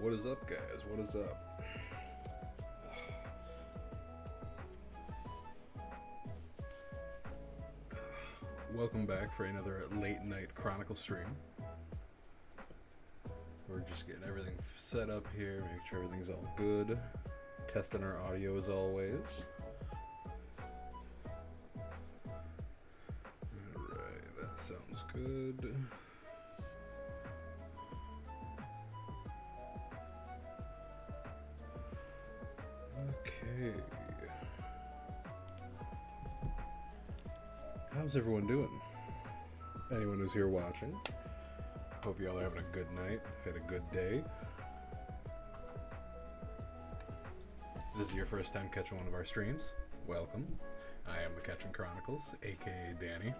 What is up, guys? What is up? Welcome back for another late night Chronicle stream. We're just getting everything set up here, make sure everything's all good. Testing our audio as always. Alright, that sounds good. Okay. How's everyone doing? Anyone who's here watching, hope you all are having a good night, had a good day. If this is your first time catching one of our streams, welcome. I am the Catching Chronicles, aka Danny.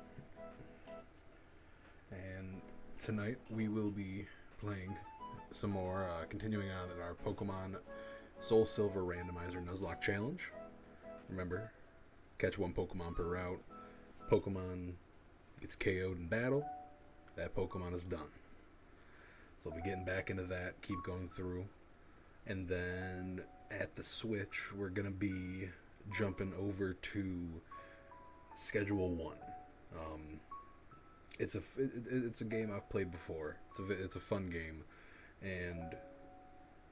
And tonight we will be playing some more, continuing on in our Pokemon Soul Silver Randomizer Nuzlocke Challenge. Remember, catch one Pokemon per route. Pokemon gets KO'd in battle, that Pokemon is done. So we'll be getting back into that, keep going through. And then at the Switch, we're going to be jumping over to Schedule 1. It's a game I've played before. It's a fun game. And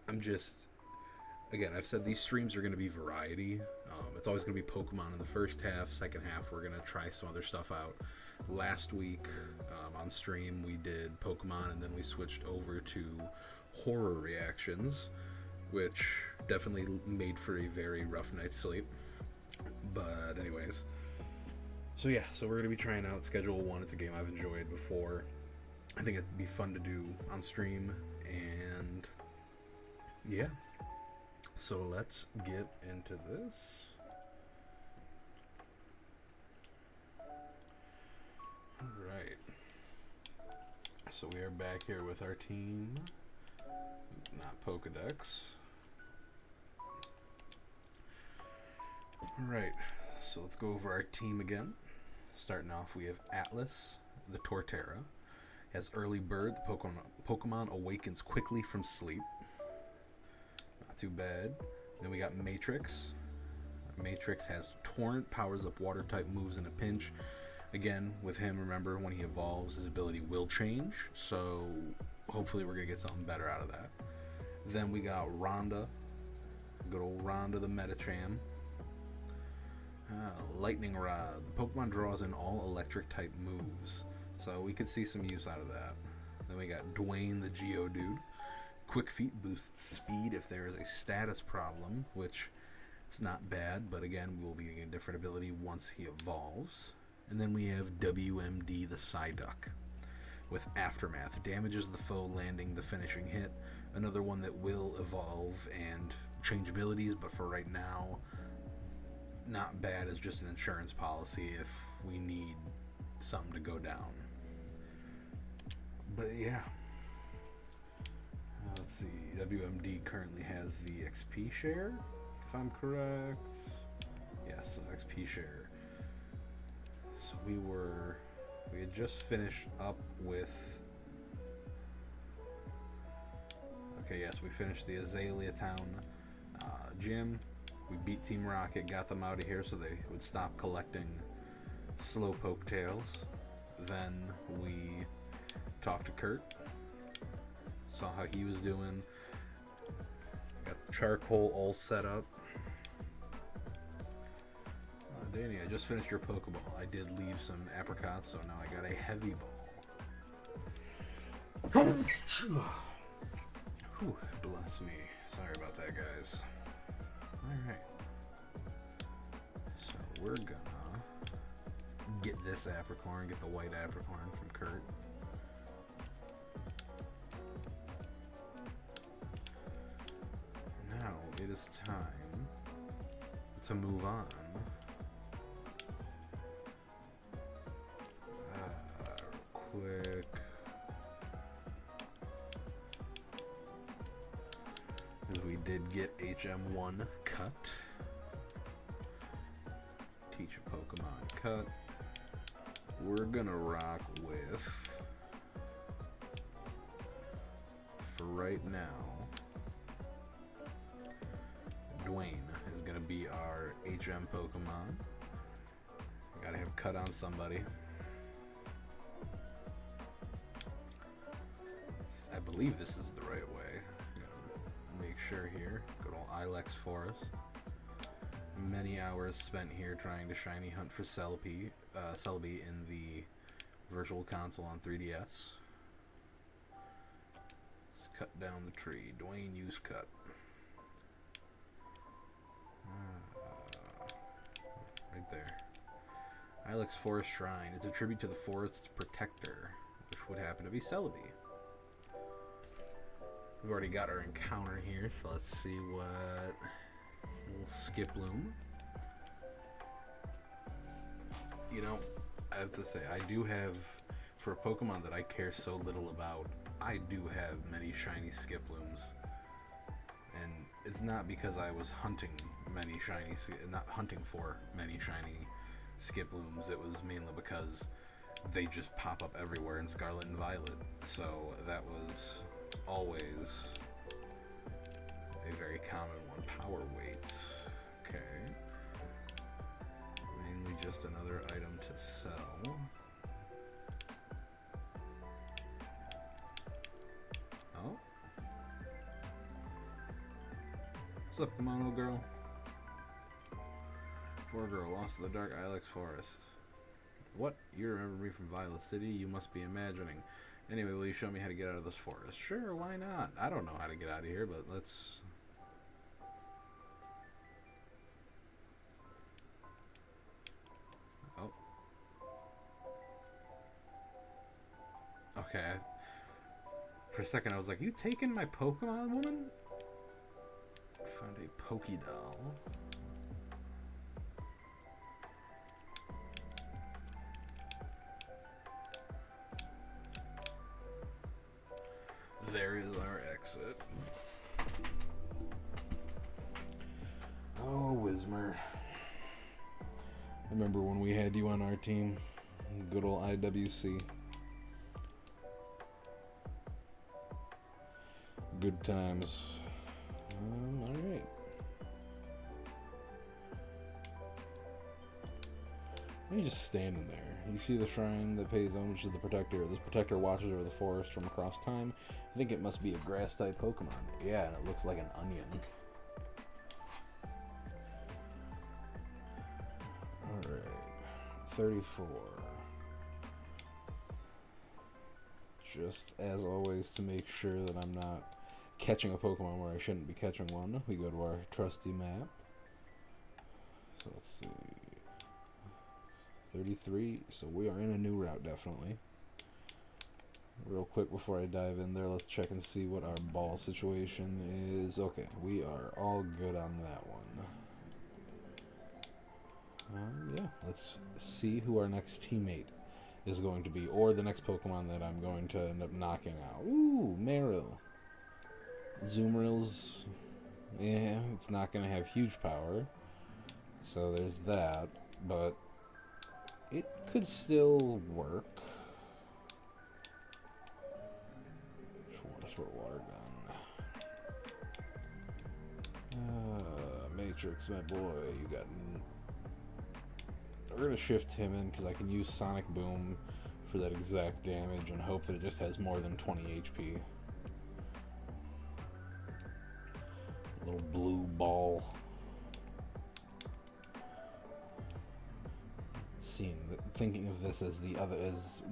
I'm just... Again, I've said these streams are going to be variety. It's always going to be Pokemon in the first half. Second half, we're going to try some other stuff out. Last week on stream, we did Pokemon, and then we switched over to horror reactions, which definitely made for a very rough night's sleep. But anyways, so yeah, so we're going to be trying out Schedule 1. It's a game I've enjoyed before. I think it'd be fun to do on stream, and yeah. So let's get into this. Alright. So we are back here with our team. Not Pokedex. Alright. So let's go over our team again. Starting off, we have Atlas, the Torterra. Has Early Bird, the Pokemon awakens quickly from sleep. Not too bad. Then we got Matrix. Matrix has Torrent, powers up water type moves in a pinch. Again, with him, remember, when he evolves, his ability will change. So hopefully we're going to get something better out of that. Then we got Rhonda. Good old Rhonda the Metacham. Lightning Rod. The Pokemon draws in all electric type moves. So we could see some use out of that. Then we got Dwayne the Geodude. Quick Feet boosts speed if there is a status problem, which it's not bad, but again, we'll be getting a different ability once he evolves. And then we have WMD the Psyduck with Aftermath. Damages the foe landing the finishing hit. Another one that will evolve and change abilities, but for right now, not bad as just an insurance policy if we need something to go down. But yeah. Let's see, WMD currently has the XP share, if I'm correct. Yes, XP share. So we had just finished up with, okay, yes, we finished the Azalea Town gym. We beat Team Rocket, got them out of here so they would stop collecting Slowpoke tails. Then we talked to Kurt. Saw how he was doing. Got the charcoal all set up. Danny, I just finished your Pokeball. I did leave some apricots, so now I got a heavy ball. Whew, bless me. Sorry about that, guys. Alright. So we're gonna get this apricorn, get the white apricorn from Kurt. Now it is time to move on. Quick. Because we did get HM1 cut. Teach a Pokemon cut. We're gonna rock with, for right now, Dwayne is going to be our HM Pokemon. Gotta have cut on somebody. I believe this is the right way. Make sure here. Good old Ilex Forest. Many hours spent here trying to shiny hunt for Celebi in the Virtual Console on 3DS. Let's cut down the tree. Dwayne, use cut. Right there. Ilex Forest Shrine. It's a tribute to the forest's protector, which would happen to be Celebi. We've already got our encounter here, so let's see what... Little Skiploom. You know, I have to say, I do have, for a Pokemon that I care so little about, I do have many shiny Skiplooms. And it's not because I was hunting many shiny, not hunting for many shiny Skiplooms, it was mainly because they just pop up everywhere in Scarlet and Violet. So that was always a very common one. Power weights. Okay. Mainly just another item to sell. Oh. What's up, Kimono girl? Poor girl, lost in the dark Ilex Forest. What? You remember me from Violet City? You must be imagining. Anyway, will you show me how to get out of this forest? Sure, why not? I don't know how to get out of here, but let's... Oh. Okay. For a second, I was like, you taking my Pokemon, woman? Found a Pokédoll. There is our exit. Oh, Whismer. I remember when we had you on our team. Good old IWC. Good times. Alright. You're just standing there. You see the shrine that pays homage to the protector. This protector watches over the forest from across time. I think it must be a grass-type Pokemon. Yeah, and it looks like an onion. Alright. 34. Just as always, to make sure that I'm not catching a Pokemon where I shouldn't be catching one, we go to our trusty map. So let's see. 33, so we are in a new route, definitely. Real quick before I dive in there, let's check and see what our ball situation is. Okay, we are all good on that one. Yeah, let's see who our next teammate is going to be, or the next Pokemon that I'm going to end up knocking out. Ooh, Meryl. Zoomeril's, yeah, it's not going to have huge power, so there's that, but it could still work. Water gun. Matrix, my boy, you got... We're going to shift him in because I can use Sonic Boom for that exact damage and hope that it just has more than 20 HP. Little blue ball. Thinking of this as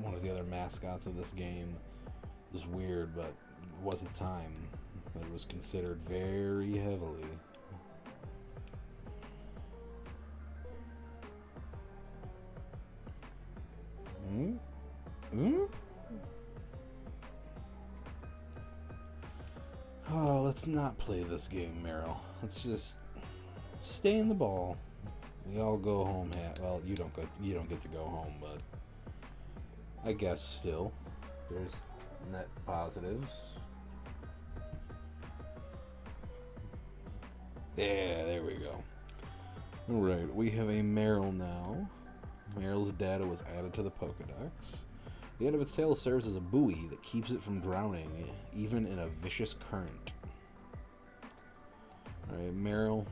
one of the other mascots of this game is weird, but it was a time that it was considered very heavily. Oh, let's not play this game, Meryl. Let's just stay in the ball. We all go home. Well, you don't get to go home, but I guess still there's net positives. Yeah, there we go. All right, we have a Meryl now. Meryl's data was added to the Pokedex. The end of its tail serves as a buoy that keeps it from drowning, even in a vicious current. Alright, Meryl,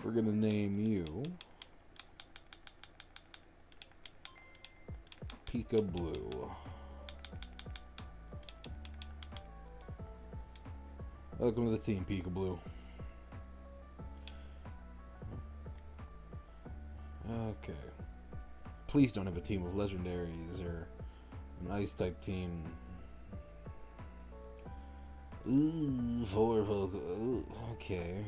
We're gonna name you Pika Blue. Welcome to the team, Pika Blue. Okay. Please don't have a team of legendaries or an ice type team. Ooh, 4 Pokemon. Okay.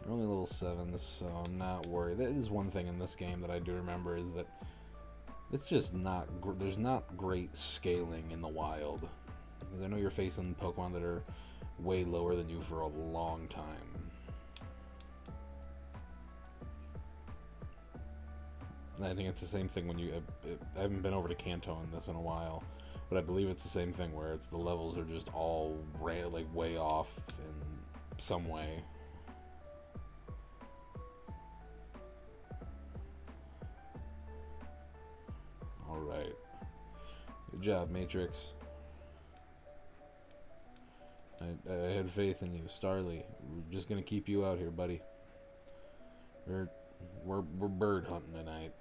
They're only level 7, so I'm not worried. That is one thing in this game that I do remember is that it's just not. There's not great scaling in the wild. Because I know you're facing Pokemon that are way lower than you for a long time. I think it's the same thing when you... I haven't been over to Kanto in this in a while, but I believe it's the same thing where it's the levels are just all like way off in some way. Alright. Good job, Matrix. I had faith in you. Starly, we're just gonna keep you out here, buddy. We're bird hunting tonight.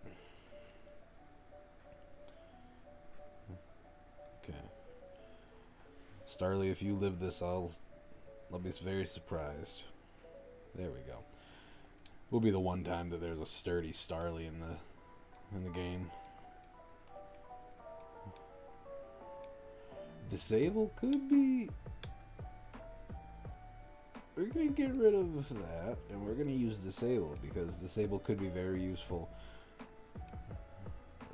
Okay. Starly, if you live this, I'll be very surprised. There we go. Will be the one time that there's a sturdy Starly in the game. Disable could be... We're going to get rid of that, and we're going to use Disable, because Disable could be very useful,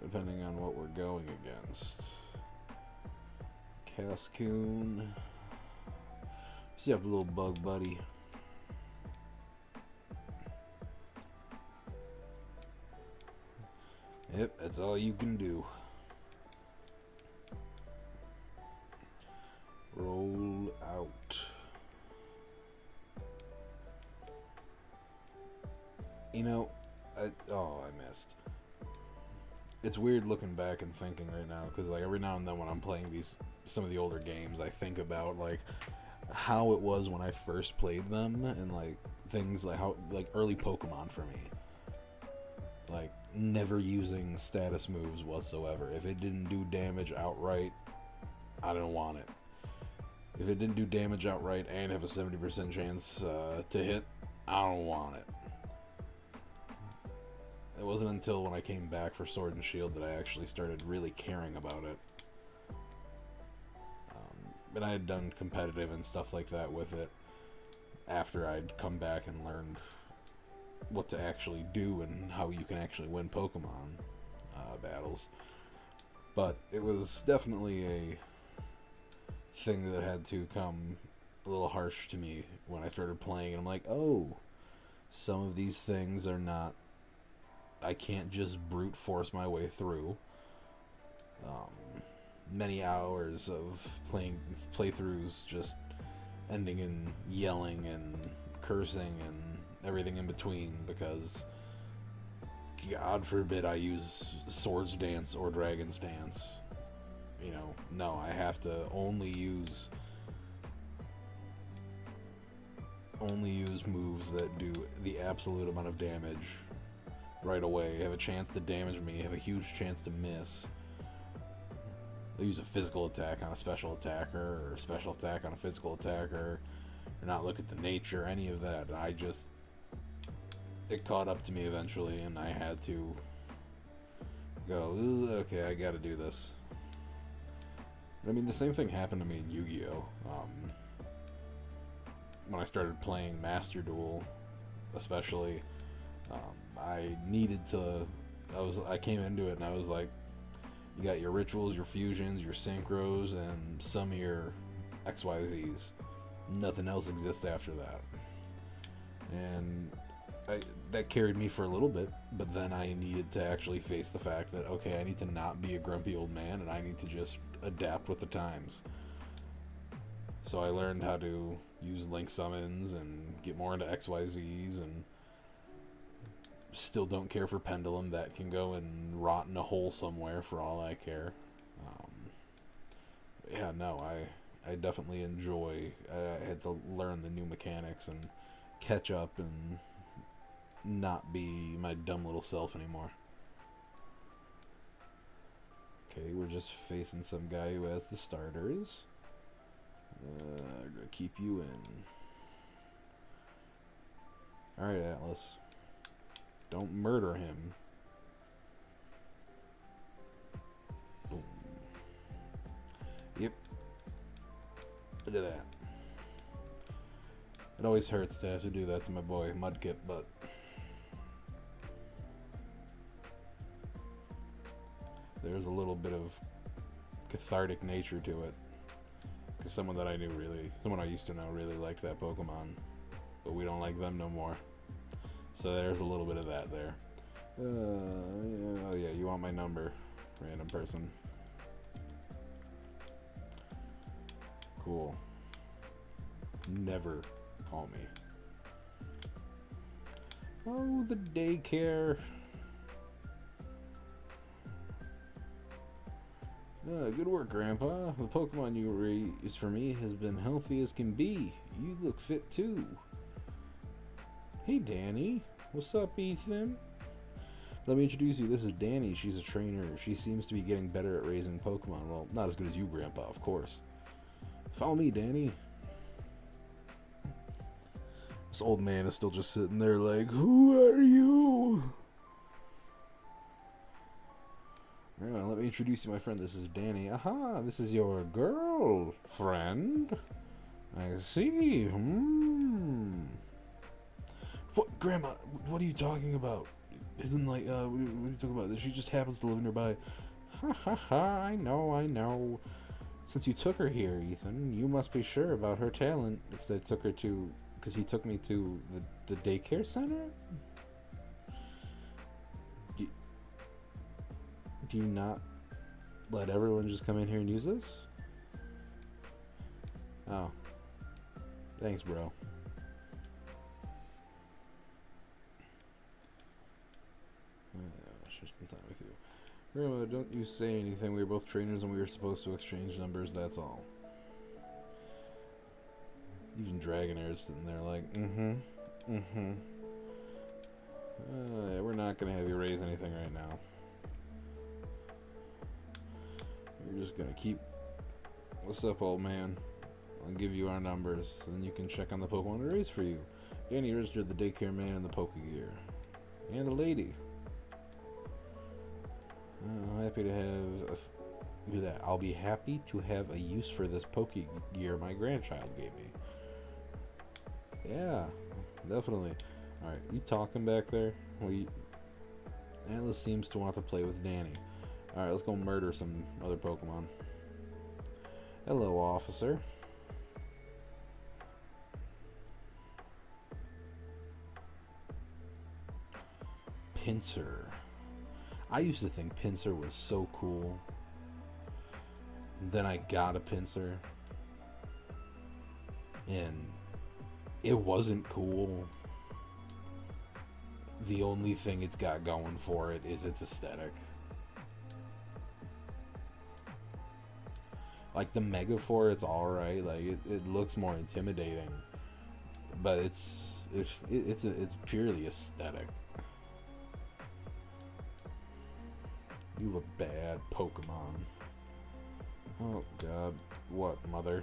depending on what we're going against. Cascoon. See up, little bug buddy. Yep, that's all you can do. Roll out. You know, I missed. It's weird looking back and thinking right now, because like every now and then when I'm playing some of the older games, I think about like how it was when I first played them, and like things like how like early Pokemon for me, like never using status moves whatsoever. If it didn't do damage outright, I didn't want it. If it didn't do damage outright and have a 70% chance to hit, I don't want it. It wasn't until when I came back for Sword and Shield that I actually started really caring about it. But I had done competitive and stuff like that with it after I'd come back and learned what to actually do and how you can actually win Pokemon battles. But it was definitely a thing that had to come a little harsh to me when I started playing, and I'm like, oh, some of these things are not... I can't just brute force my way through. Many hours of playthroughs just ending in yelling and cursing and everything in between, because God forbid I use Swords Dance or Dragon's Dance. You know, no, I have to only use moves that do the absolute amount of damage right away, have a chance to damage me, have a huge chance to miss. They'll use a physical attack on a special attacker, or a special attack on a physical attacker, or not look at the nature, any of that. It caught up to me eventually, and I had to go, okay, I gotta do this. I mean, the same thing happened to me in Yu-Gi-Oh! When I started playing Master Duel, especially, I needed to... I came into it and I was like, you got your rituals, your fusions, your synchros, and some of your XYZs. Nothing else exists after that. And that carried me for a little bit, but then I needed to actually face the fact that, okay, I need to not be a grumpy old man, and I need to just adapt with the times. So I learned how to use link summons and get more into XYZs, and still don't care for Pendulum. That can go and rot in a hole somewhere for all I care. Yeah, no, I definitely enjoy... I had to learn the new mechanics and catch up and not be my dumb little self anymore. Okay, we're just facing some guy who has the starters. I'm gonna keep you in. Alright, Atlas. Don't murder him. Boom. Yep. Look at that. It always hurts to have to do that to my boy Mudkip, but there's a little bit of cathartic nature to it. Because someone I used to know really liked that Pokemon, but we don't like them no more. So there's a little bit of that there. Oh yeah, you want my number, random person. Cool. Never call me. Oh, the daycare. Good work, Grandpa. The Pokemon you raised for me has been healthy as can be. You look fit too. Hey, Danny. What's up, Ethan? Let me introduce you. This is Danny. She's a trainer. She seems to be getting better at raising Pokemon. Well, not as good as you, Grandpa, of course. Follow me, Danny. This old man is still just sitting there like, who are you? Well, let me introduce you, my friend. This is Danny. Aha, this is your girlfriend. I see. What, Grandma? What are you talking about? Isn't like, what are you talking about? She just happens to live nearby. Ha ha ha, I know. Since you took her here, Ethan, you must be sure about her talent. Because he took me to the daycare center? Do you not let everyone just come in here and use this? Oh. Thanks, bro. Share some time with you. Grandma, don't you say anything. We were both trainers and we were supposed to exchange numbers, that's all. Even Dragonair's sitting there like, yeah, we're not going to have you raise anything right now. You're just going to keep... What's up, old man? I'll give you our numbers, so then you can check on the Pokemon to raise for you. Danny registered the daycare man and the Pokegear. And the lady. Happy to have... I'll be happy to have a use for this Pokegear my grandchild gave me. Yeah, definitely. Alright, you talking back there? Atlas seems to want to play with Danny. Alright, let's go murder some other Pokemon. Hello, officer. Pinsir. I used to think Pinsir was so cool. Then I got a Pinsir. And it wasn't cool. The only thing it's got going for it is its aesthetic. Like the Megafor, it's alright. Like it looks more intimidating, but it's purely aesthetic. You have a bad Pokemon. Oh God, what, mother?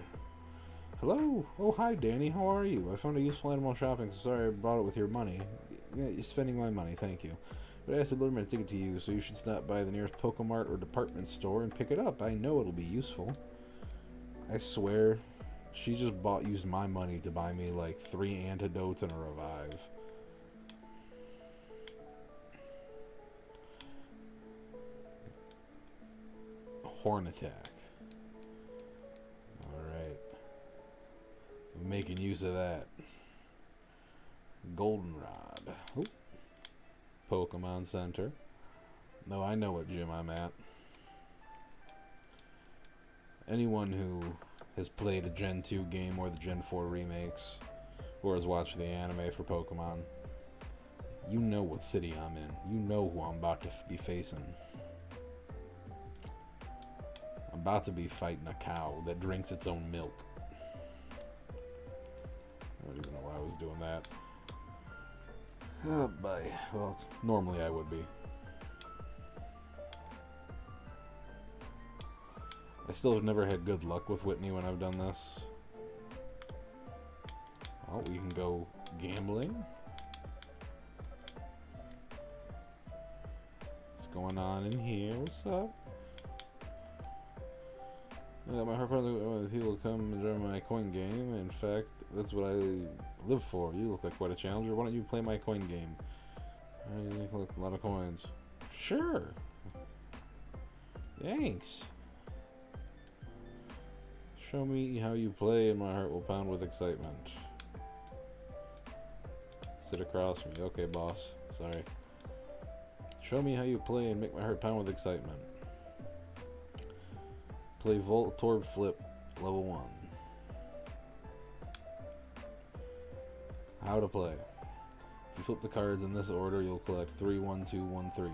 Hello. Oh, hi, Danny. How are you? I found a useful item while shopping. So sorry I bought it with your money. Yeah, you're spending my money. Thank you. But I have to deliver my ticket to you, so you should stop by the nearest Pokemart or department store and pick it up. I know it'll be useful. I swear, she just used my money to buy me like 3 antidotes and a revive. Horn attack. Alright. I'm making use of that. Goldenrod. Oop. Pokemon Center. No, I know what gym I'm at. Anyone who has played a Gen 2 game or the Gen 4 remakes, or has watched the anime for Pokemon, you know what city I'm in. You know who I'm about to be facing. I'm about to be fighting a cow that drinks its own milk. I don't even know why I was doing that. Oh boy. Well, normally I would be. I still have never had good luck with Whitney when I've done this. Oh, we can go gambling. What's going on in here? What's up? My heart partner, people come and join my coin game. In fact, that's what I live for. You look like quite a challenger. Why don't you play my coin game? You collect a lot of coins. Sure. Thanks. Show me how you play and my heart will pound with excitement. Sit across me. Okay, boss. Sorry. Show me how you play and make my heart pound with excitement. Play Volt Torb Flip, level 1. How to play. If you flip the cards in this order, you'll collect 3, 1, 2, 1, 3.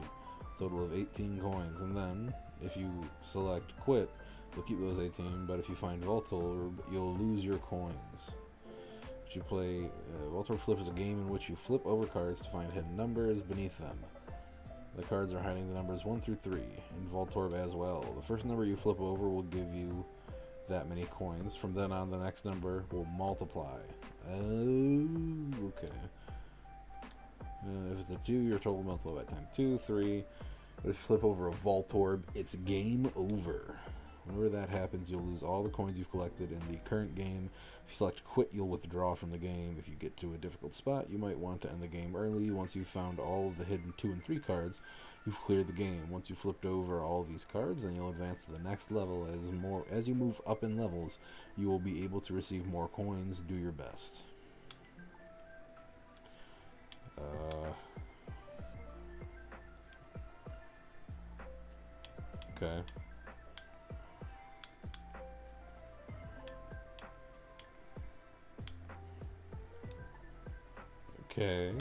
Total of 18 coins. And then, if you select Quit, you'll keep those 18, but if you find Voltorb, you'll lose your coins. If you play Voltorb Flip is a game in which you flip over cards to find hidden numbers beneath them. The cards are hiding the numbers 1 through 3, and Voltorb as well. The first number you flip over will give you that many coins. From then on, the next number will multiply. Oh, okay. If it's a 2, your total multiply by time 2, 3. If you flip over a Voltorb, it's game over. Whenever that happens, you'll lose all the coins you've collected in the current game. If you select Quit, you'll withdraw from the game. If you get to a difficult spot, you might want to end the game early. Once you've found all of the hidden 2 and 3 cards, you've cleared the game. Once you've flipped over all these cards, then you'll advance to the next level. As you move up in levels, you will be able to receive more coins. Do your best. Okay. Okay.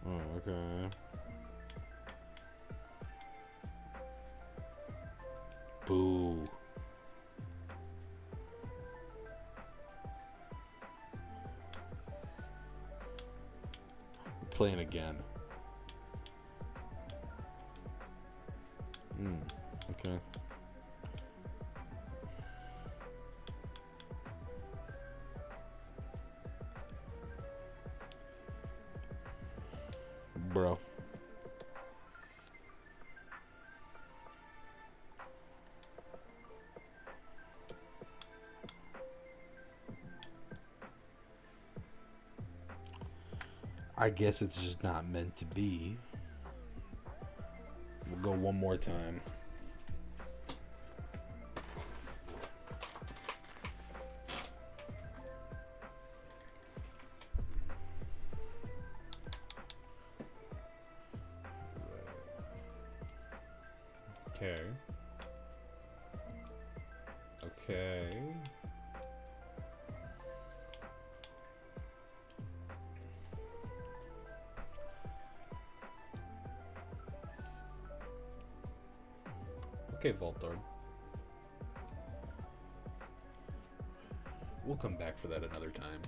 Oh, okay. Boo. We're playing again. Okay. Bro. I guess it's just not meant to be. We'll go one more time. Okay. Okay. Okay, Voltorb. We'll come back for that another time.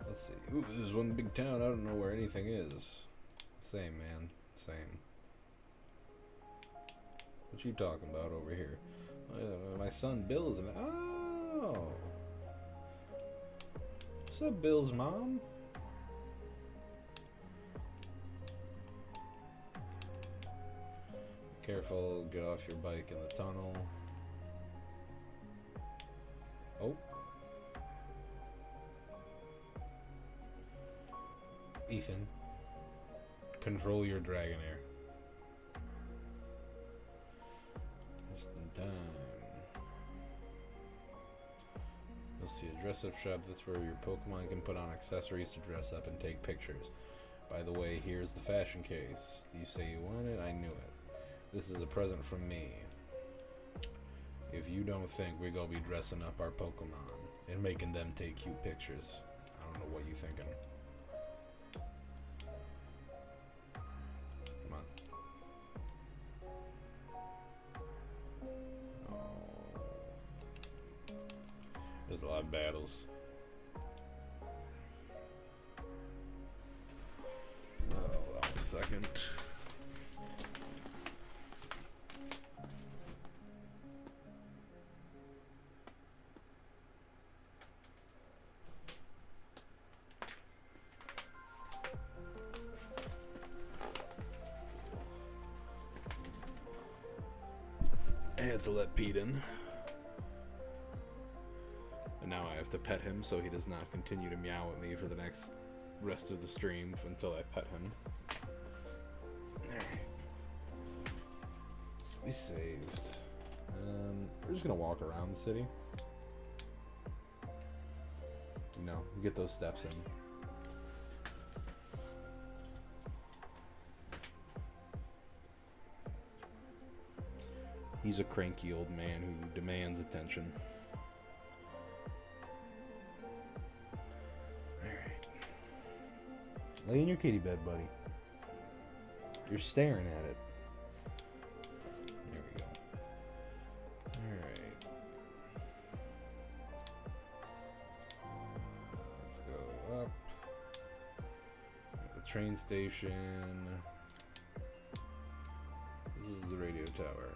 Let's see. Ooh, this is one big town. I don't know where anything is. Same, man. Same. What you talking about over here? My son Bill is in. Oh. What's up, Bill's mom? Careful, get off your bike in the tunnel. Oh. Ethan, control your Dragonair. Just in time. You'll see a dress-up shop. That's where your Pokemon can put on accessories to dress up and take pictures. By the way, here's the fashion case. You say you want it? I knew it. This is a present from me. If you don't think we're gonna be dressing up our Pokemon and making them take cute pictures, I don't know what you're thinking. Come on. There's a lot of battles. Oh, hold on 1 second. I had to let Pete in. And now I have to pet him so he does not continue to meow at me for the next rest of the stream until I pet him. Alright. So we saved. We're just gonna walk around the city. You know, get those steps in. He's a cranky old man who demands attention. Alright. Lay in your kitty bed, buddy. You're staring at it. There we go. Alright. Let's go up. At the train station. This is the radio tower.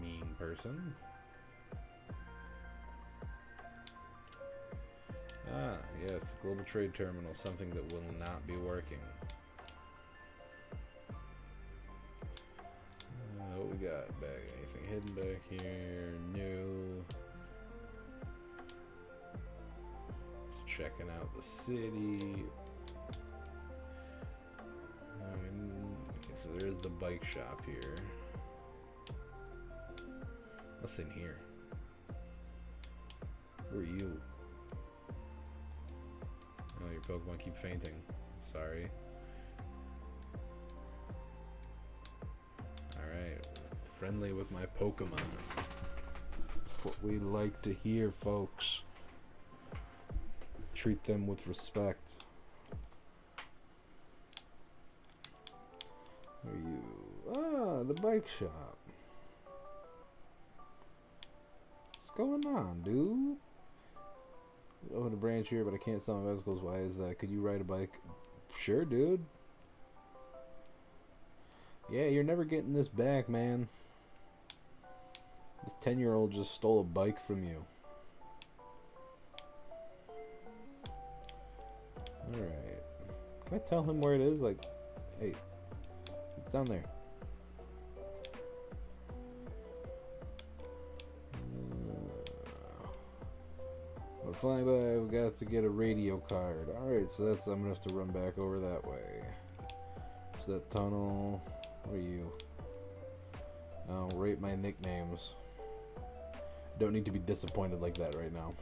Mean person. Ah, yes, global trade terminal, something that will not be working. What we got back? Anything hidden back here? No. Just checking out the city. Okay, so there's the bike shop here. What's in here? Who are you? Oh, your Pokemon keep fainting. Sorry. Alright. Friendly with my Pokemon. What we like to hear, folks. Treat them with respect. Who are you? Ah, the bike shop. What's going on, dude? Open a branch here, but I can't sell my bicycles. Why is that? Could you ride a bike? Sure, dude. Yeah, you're never getting this back, man. This 10-year-old just stole a bike from you. Alright. Can I tell him where it is? Like, hey, it's down there. We're flying by, we've got to get a radio card. Alright, so that's, I'm gonna have to run back over that way. So that tunnel, what are you? Oh, rate my nicknames. Don't need to be disappointed like that right now.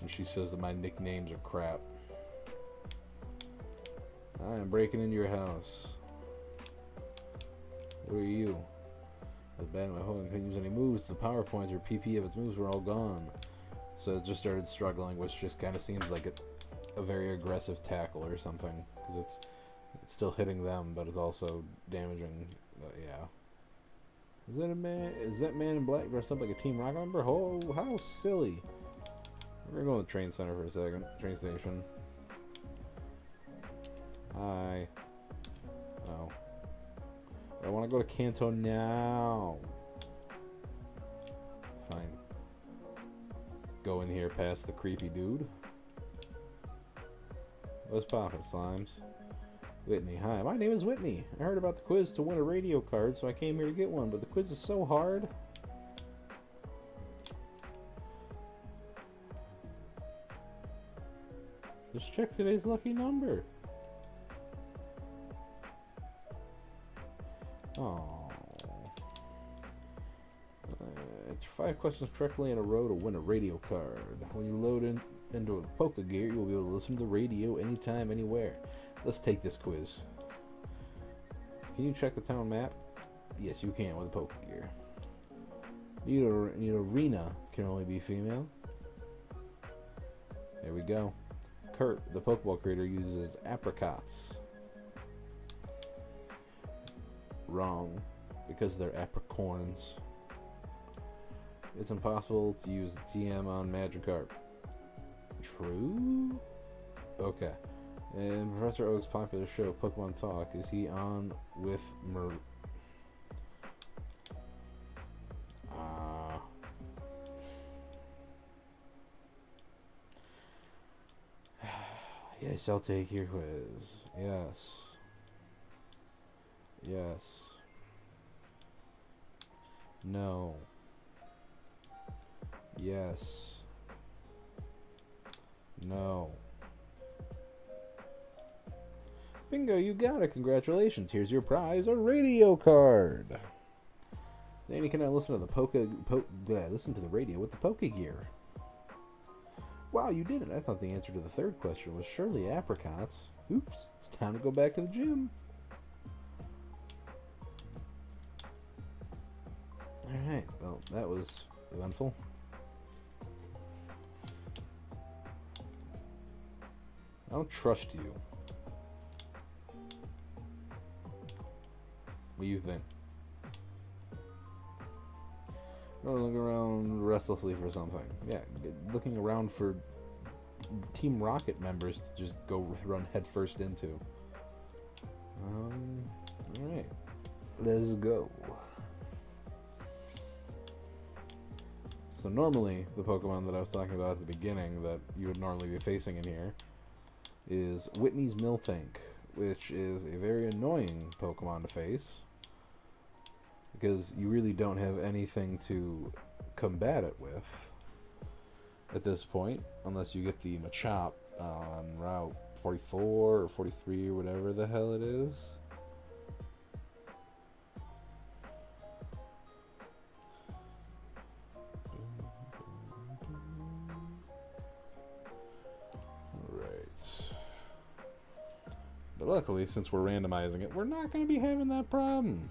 And she says that my nicknames are crap. I'm breaking into your house. What are you? The bad in my home couldn't use any moves. The power points or PP of its moves were all gone. So it just started struggling, which just kind of seems like a very aggressive tackle or something, because it's still hitting them, but it's also damaging. Yeah. Is that a man? Is that man in black dressed up like a Team Rocket member? Oh, how silly! We're gonna go to the train center for a second. Train station. Hi. Oh. I want to go to Kanto now. Fine. Go in here past the creepy dude. What's poppin', slimes? Whitney, hi. My name is Whitney. I heard about the quiz to win a radio card, so I came here to get one, but the quiz is so hard. Let's check today's lucky number. Oh. Answer 5 questions correctly in a row to win a radio card. When you load into a Poké Gear, you will be able to listen to the radio anytime, anywhere. Let's take this quiz. Can you check the town map? Yes, you can with a Poké Gear. Arena can only be female. There we go. Kurt, the Pokeball creator, uses apricots. Wrong, because they're apricorns. It's impossible to use TM on Magikarp. True? Okay. And Professor Oak's popular show, Pokemon Talk, is he on with Yes, I'll take your quiz. Yes. Yes. No. Yes. No. Bingo, you got it. Congratulations. Here's your prize, a radio card. Then you can now listen to the listen to the radio with the Poke Gear. Wow, you did it. I thought the answer to the third question was surely apricots. Oops, it's time to go back to the gym. Alright, well, that was eventful. I don't trust you. What do you think? Looking around restlessly for something. Yeah, looking around for Team Rocket members to just go run headfirst into. Alright. Let's go. So normally, the Pokemon that I was talking about at the beginning that you would normally be facing in here is Whitney's Miltank, which is a very annoying Pokemon to face because you really don't have anything to combat it with at this point, unless you get the Machop on Route 44 or 43 or whatever the hell it is. But luckily, since we're randomizing it, we're not going to be having that problem.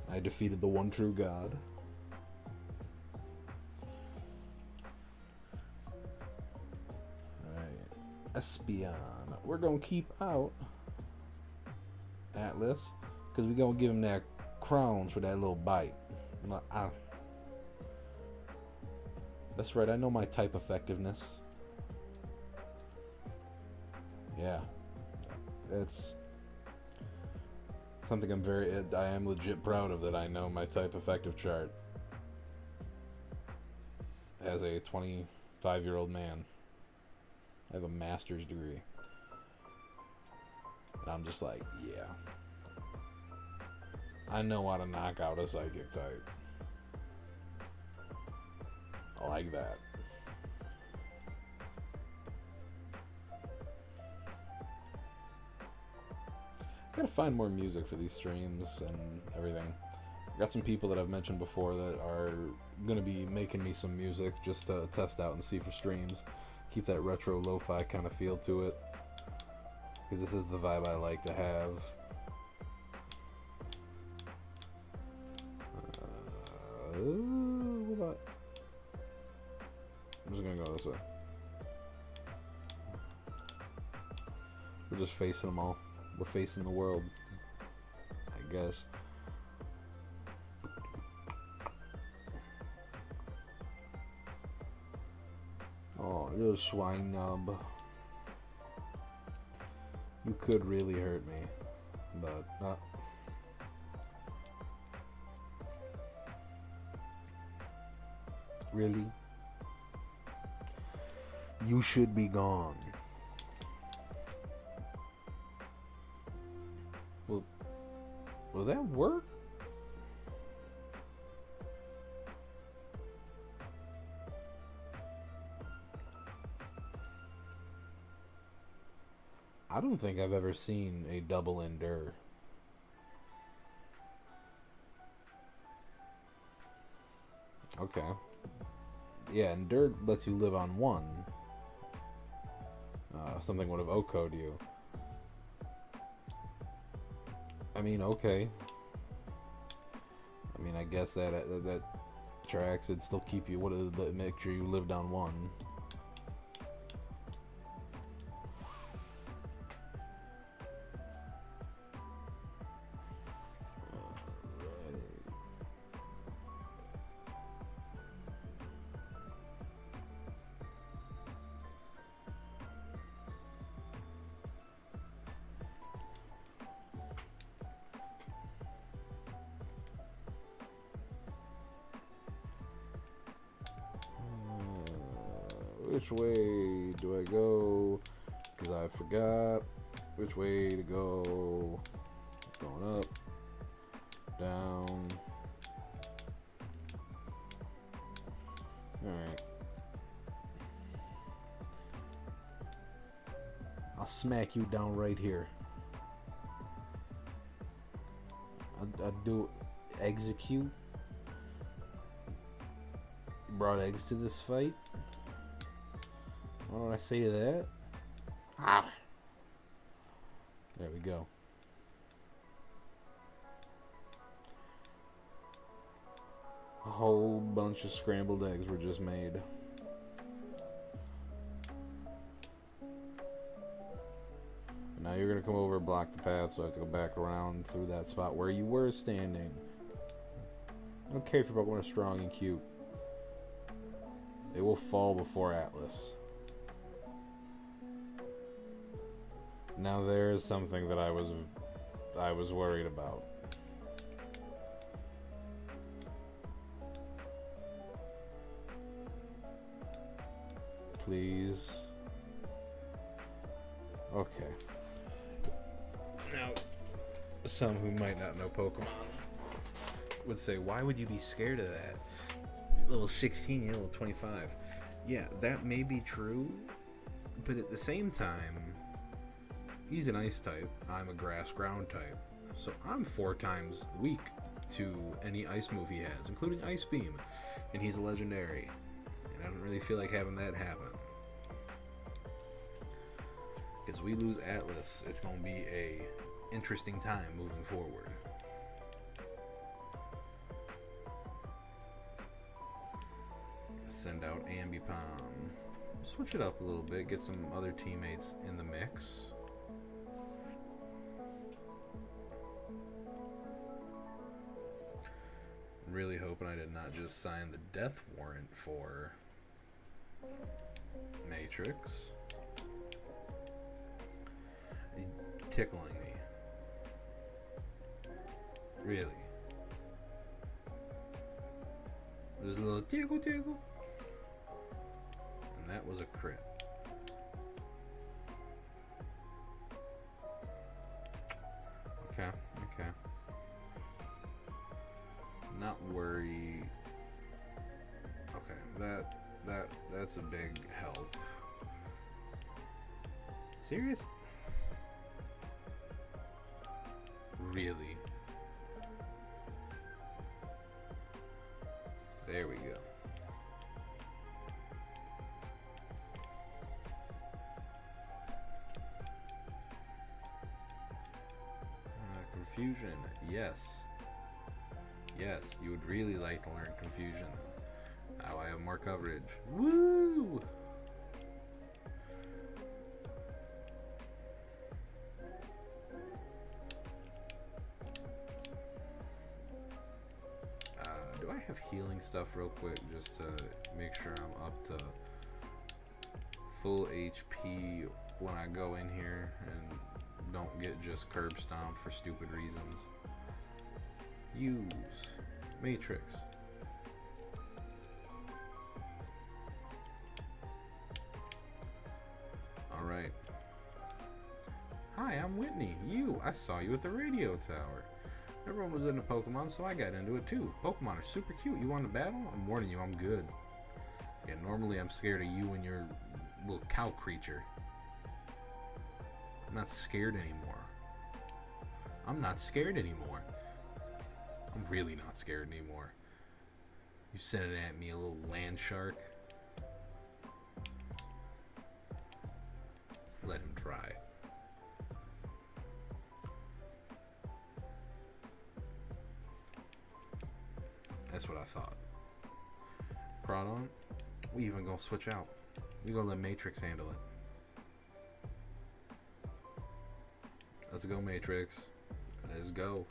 I defeated the one true god. Alright. Espeon. We're going to keep out Atlas, because we're going to give him that crown for that little bite. That's right, I know my type effectiveness. Yeah, it's something I am legit proud of, that I know my type effective chart as a 25-year-old man. I have a master's degree. And I'm just like, yeah. I know how to knock out a psychic type. I like that. I gotta find more music for these streams and everything. I got some people that I've mentioned before that are gonna be making me some music just to test out and see for streams. Keep that retro lo-fi kind of feel to it, because this is the vibe I like to have. What about? I'm just gonna go this way. We're just facing them all. We're facing the world, I guess. Oh, little swine nub. You could really hurt me, but not. Really? You should be gone. Will that work? I don't think I've ever seen a double endure. Okay. Yeah, endure lets you live on one. Something would have OHKO'd you. I mean, okay. I mean, I guess that tracks. It'd still keep you. What is it? Make sure you lived on one. Which way do I go? Because I forgot which way to go. Going up, down. Alright. I'll smack you down right here. I'll do execute. Brought eggs to this fight. What do I say to that? Ah. There we go. A whole bunch of scrambled eggs were just made. Now you're gonna come over and block the path, so I have to go back around through that spot where you were standing. I don't care if you're both strong and cute. They will fall before Atlas. Now there is something that I was worried about. Please. Okay. Now, some who might not know Pokemon would say, why would you be scared of that? Level 16, you're level 25. Yeah, that may be true, but at the same time, he's an ice type, I'm a grass ground type, so I'm 4 times weak to any ice move he has, including Ice Beam, and he's a legendary, and I don't really feel like having that happen. Because we lose Atlas, it's going to be a interesting time moving forward. Send out Ambipom. Switch it up a little bit, get some other teammates in the mix. Really hoping I did not just sign the death warrant for Matrix. You're tickling me. Really? There's a little tickle tickle. And that was a crit. Okay, okay. Not worry. Okay, that's a big help. Serious? Really? There we go. Confusion, yes. Yes, you would really like to learn Confusion. Now I have more coverage. Woo! Do I have healing stuff real quick just to make sure I'm up to full HP when I go in here and don't get just curb stomped for stupid reasons? Use Matrix. Alright. Hi, I'm Whitney. I saw you at the radio tower. Everyone was into Pokemon, so I got into it too. Pokemon are super cute. You want to battle? I'm warning you, I'm good. Yeah, normally I'm scared of you and your little cow creature. I'm not scared anymore. I'm not scared anymore. I'm really not scared anymore. You sent it at me, a little land shark. Let him try. That's what I thought. Crawdon, we even gonna switch out. We gonna let Matrix handle it. Let's go, Matrix. Let's go.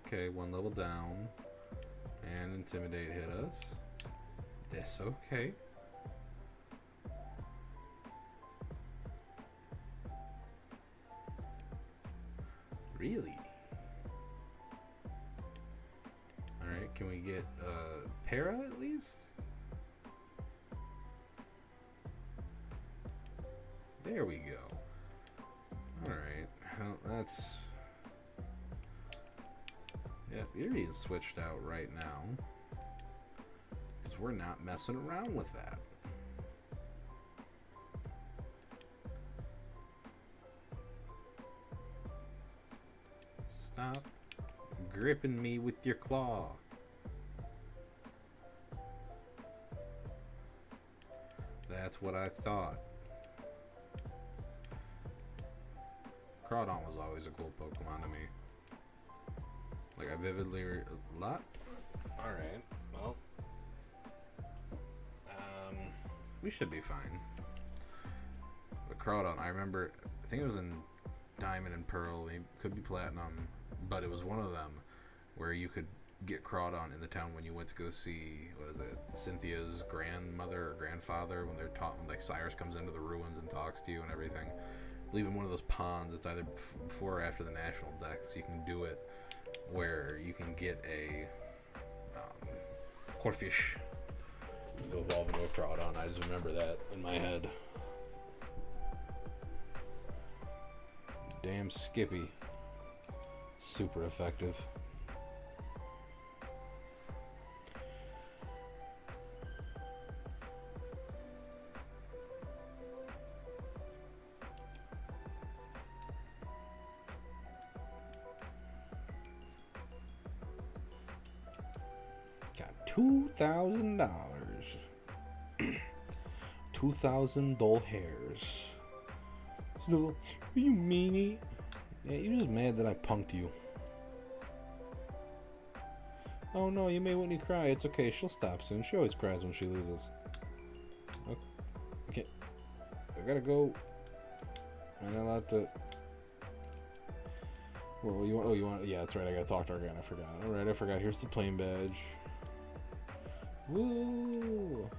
Okay, 1 level down. And Intimidate hit us. That's okay. Really? Alright, can we get Para at least? There we go. Alright, well, that's... Yeah, you're being switched out right now. Because we're not messing around with that. Stop gripping me with your claw. That's what I thought. Crawdon was always a cool Pokemon to me. Like, I vividly... Alright, well... we should be fine. But Crawdon, I remember... I think it was in Diamond and Pearl. It could be Platinum. But it was one of them where you could get Crawdon in the town when you went to go see... What is it? Cynthia's grandmother or grandfather. When they're taught... When, like, Cyrus comes into the ruins and talks to you and everything. Leave in one of those ponds. It's either before or after the national dex. You can do it where you can get a Corphish to evolve into a Crawdon. I just remember that in my head. Damn Skippy. Super effective. $2,000. 2,000 dull hairs. So, you meanie? Yeah, you're just mad that I punked you. Oh no, you made Whitney cry. It's okay, she'll stop soon. She always cries when she loses. Okay. I gotta go. I'm not allowed to... Well, you want... Yeah, that's right, I gotta talk to her again. I forgot. Alright, I forgot. Here's the plain badge. Woo!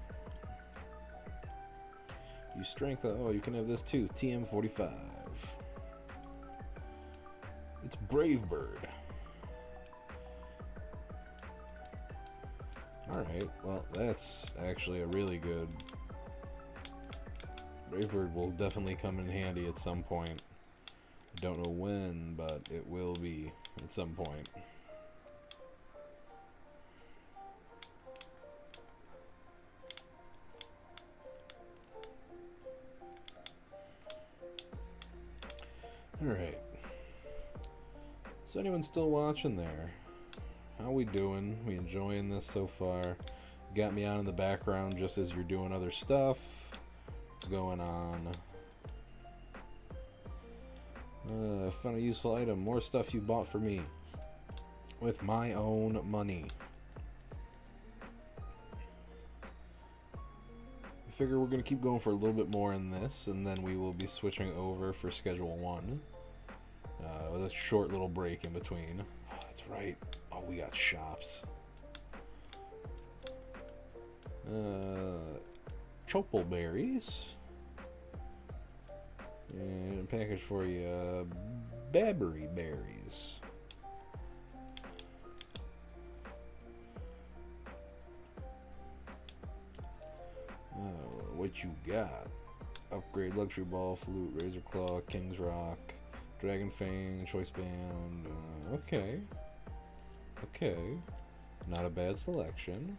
You strength. Oh, you can have this too. TM45. It's Brave Bird. Alright, well, that's actually a really good... Brave Bird will definitely come in handy at some point. I don't know when, but it will be at some point. Alright. Is anyone still watching there? How we doing? We enjoying this so far? You got me on in the background just as you're doing other stuff. What's going on? Found a useful item. More stuff you bought for me. With my own money. I figure we're going to keep going for a little bit more in this, and then we will be switching over for Schedule 1. With a short little break in between. Oh, that's right. Oh, we got shops. Chopal berries. And a package for you. Babbery berries. What you got? Upgrade Luxury Ball, Flute, Razor Claw, King's Rock, Dragon Fang, Choice Band. Okay. Okay. Not a bad selection.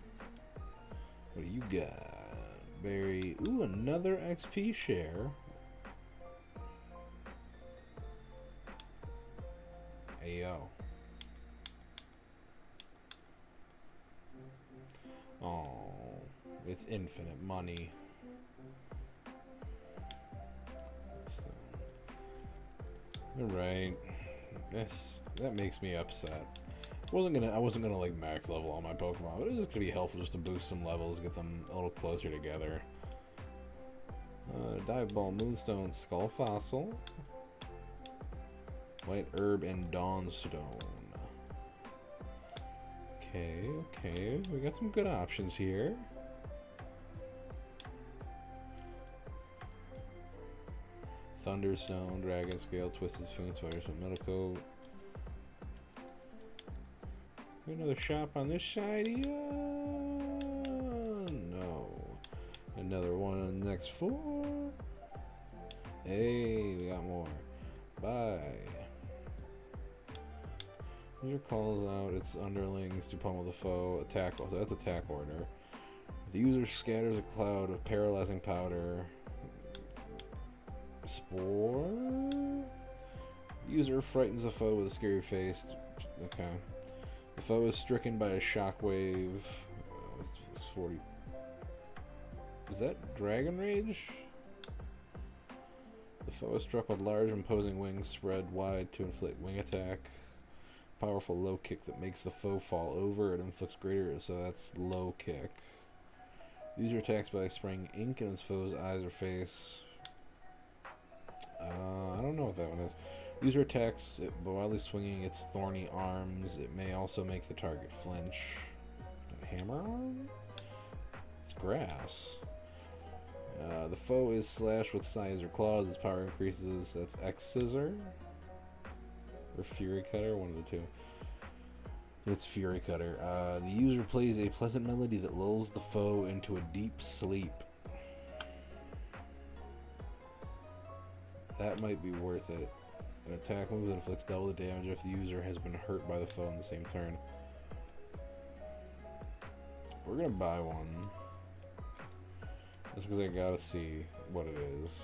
What do you got? Berry. Ooh, another XP share. Ayo. Oh, it's infinite money. Alright. That makes me upset. I wasn't gonna like max level all my Pokemon, but it was just gonna be helpful just to boost some levels, get them a little closer together. Dive Ball, Moonstone, Skull Fossil, White Herb, and Dawnstone. Okay, we got some good options here. Thunderstone, Dragon Scale, Twisted Spoon, Spider-Stone, Metal Coat. Another shop on this side here? No. Another one on the next floor? Hey, we got more. Bye. User calls out its underlings to pummel the foe. Attack. So that's attack order. The user scatters a cloud of paralyzing powder. Spore? The user frightens the foe with a scary face. Okay. The foe is stricken by a shockwave. 40. Is that Dragon Rage? The foe is struck with large imposing wings spread wide to inflict wing attack. Powerful low kick that makes the foe fall over. It inflicts greater, so that's low kick. The user attacks by spraying ink in his foe's eyes or face. I don't know what that one is. The user attacks it wildly swinging its thorny arms. It may also make the target flinch. Hammer arm? It's grass. The foe is slashed with scythes or claws. Its power increases. That's X Scissor or Fury Cutter, one of the two. It's Fury Cutter. The user plays a pleasant melody that lulls the foe into a deep sleep. That might be worth it. An attack move that inflicts double the damage if the user has been hurt by the foe in the same turn. We're gonna buy one. Just because I gotta see what it is.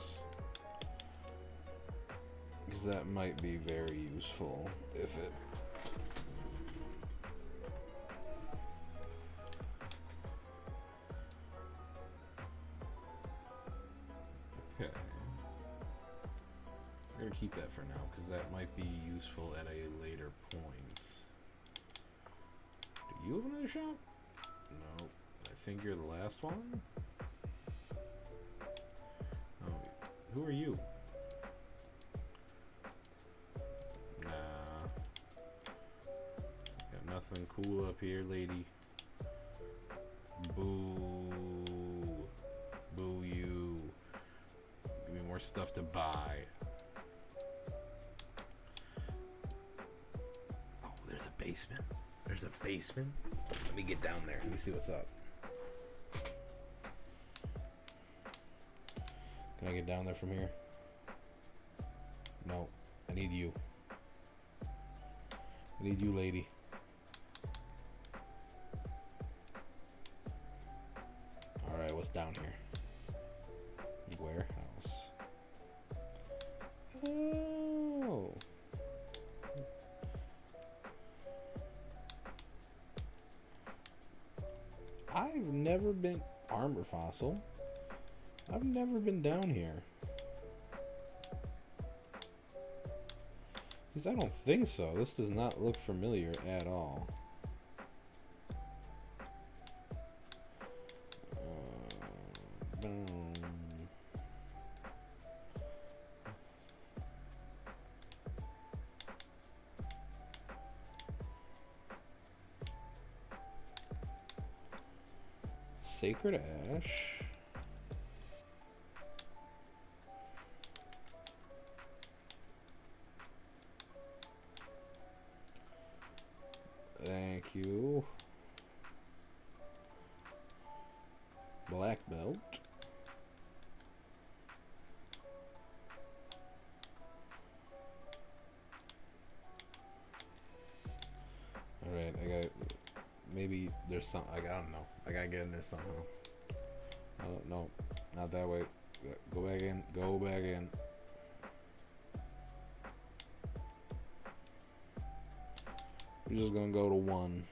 Because that might be very useful if it... Okay. I'm gonna keep that for now because that might be useful at a later point. Do you have another shop? No. I think you're the last one? Oh, who are you? Nah. Got nothing cool up here, lady. Boo. Boo you. Give me more stuff to buy. Oh, there's a basement. There's a basement? Let me get down there. Let me see what's up. Can I get down there from here? No. I need you. I need you, lady. Alright, what's down here? Warehouse. Oh. I've never been... Armor fossil. I've never been down here. Because I don't think so. This does not look familiar at all. Sacred Ash. Thank you. Black belt. Alright, I got... Maybe there's some... I don't know. I gotta get in there somehow. Oh, no. Not that way. Go back in. Go back in. We're just gonna go to 1.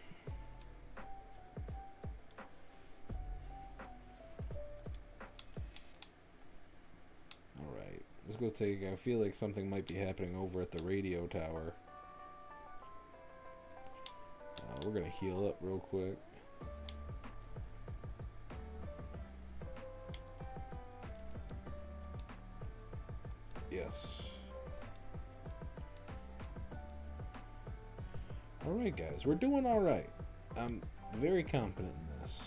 Alright. Let's go take... I feel like something might be happening over at the radio tower. We're gonna heal up real quick. Yes. Alright guys, we're doing alright. I'm very confident in this.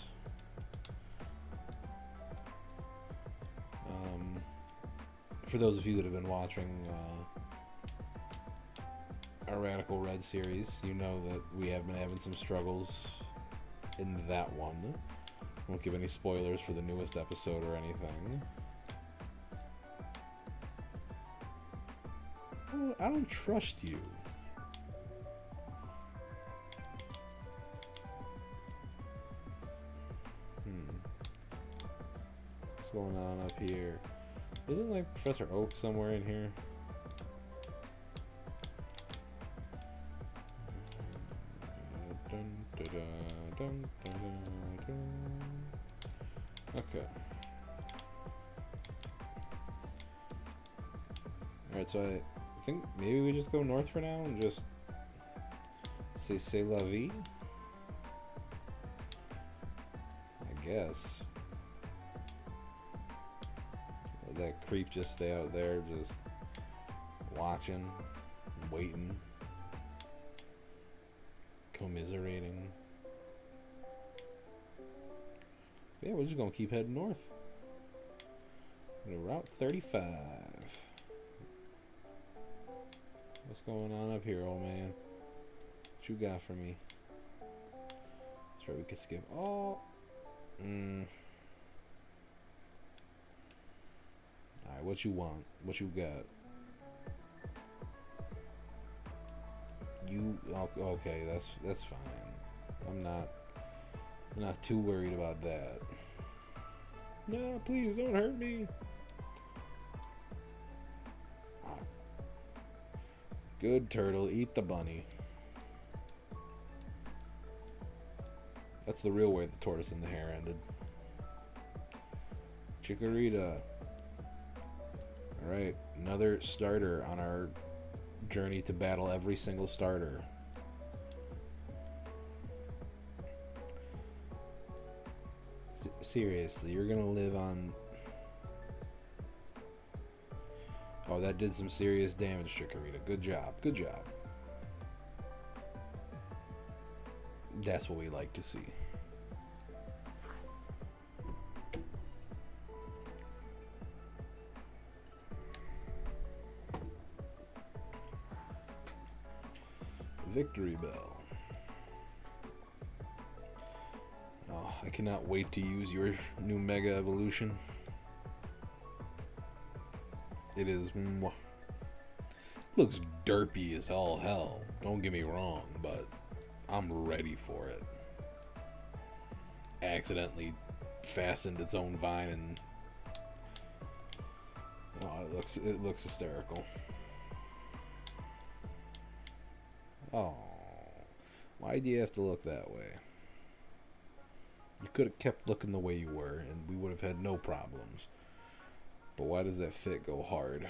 For those of you that have been watching our Radical Red series, you know that we have been having some struggles in that one. Won't give any spoilers for the newest episode or anything. I don't trust you. What's going on up here? Isn't like Professor Oak somewhere in here? Okay. Alright, so I think maybe we just go north for now and just say c'est la vie? I guess. Let that creep just stay out there, just watching, waiting, commiserating. Yeah, we're just gonna keep heading north. Route 35. What's going on up here, old man? What you got for me? That's right, we can skip. Oh. Alright, what you want? What you got? You okay? That's fine. I'm not too worried about that. No, please don't hurt me. Oh. Good turtle, eat the bunny. That's the real way the tortoise and the hare ended. Chikorita. Alright, another starter on our journey to battle every single starter. Seriously, you're gonna live on... Oh, that did some serious damage, Chikorita. Good job, good job. That's what we like to see. Victory Bell. Oh, I cannot wait to use your new Mega Evolution. It is... looks derpy as all hell. Don't get me wrong, but I'm ready for it. Accidentally fastened its own vine and... Oh, it looks hysterical. Oh, why do you have to look that way? You could have kept looking the way you were and we would have had no problems. But why does that fit go hard?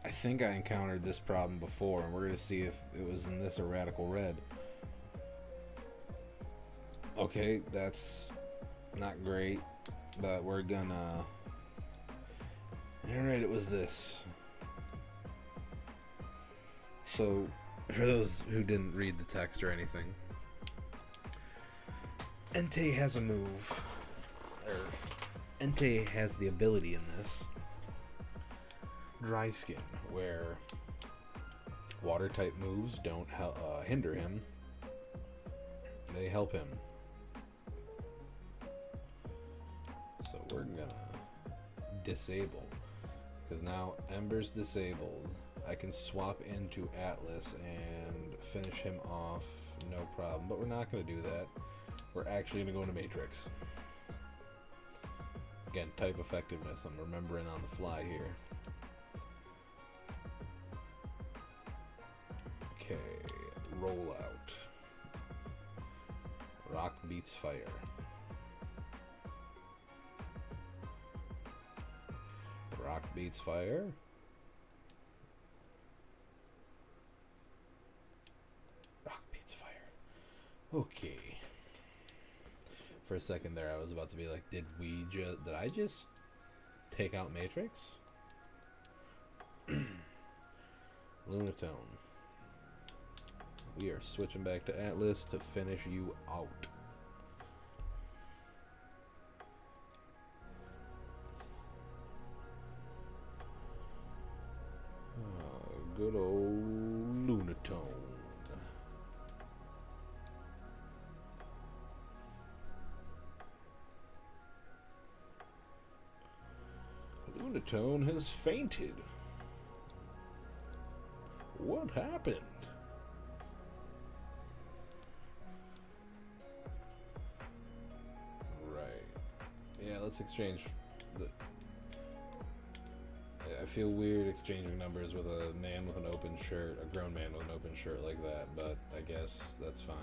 I think I encountered this problem before, and we're going to see if it was in this or Radical Red. Okay, that's not great, but we're gonna... Alright, it was this. So, for those who didn't read the text or anything, Entei has a move, or Entei has the ability in this, Dry Skin, where water type moves don't hinder him, they help him. So we're gonna disable, because now Ember's disabled. I can swap into Atlas and finish him off, no problem, but we're not gonna do that. We're actually gonna go into Matrix. Again, type effectiveness, I'm remembering on the fly here. Okay, roll out. Rock beats fire. Rock beats fire. Rock beats fire. Okay. For a second there, I was about to be like, did I just take out Matrix? Lunatone. We are switching back to Atlas to finish you out. Good old Lunatone. Megatone has fainted. What happened? Right. Yeah, let's exchange the... I feel weird exchanging numbers with a man with an open shirt, a grown man with an open shirt like that, but I guess that's fine.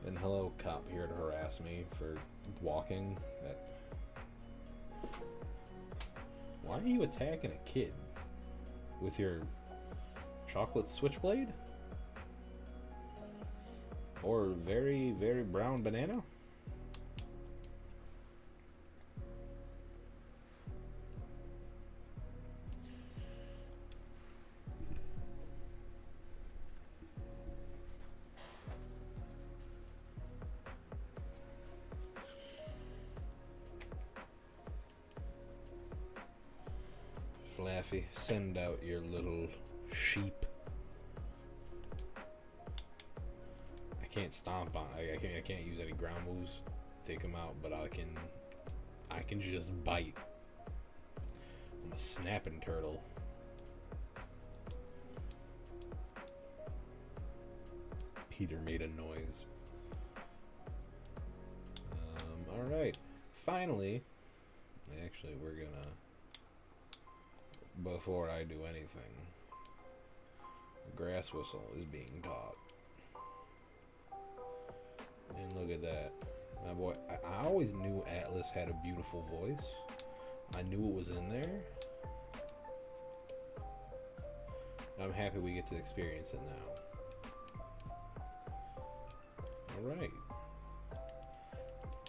And hello, cop here to harass me for walking. Why are you attacking a kid? With your chocolate switchblade? Or very, very brown banana? Flaffy, send out your little sheep. I can't stomp on. I can't use any ground moves to take him out, but I can just bite. I'm a snapping turtle. Peter made a noise. All right. Finally, actually, we're gonna. Before I do anything, the grass whistle is being taught. And look at that. My boy, I always knew Atlas had a beautiful voice. I knew it was in there. I'm happy we get to experience it now. Alright.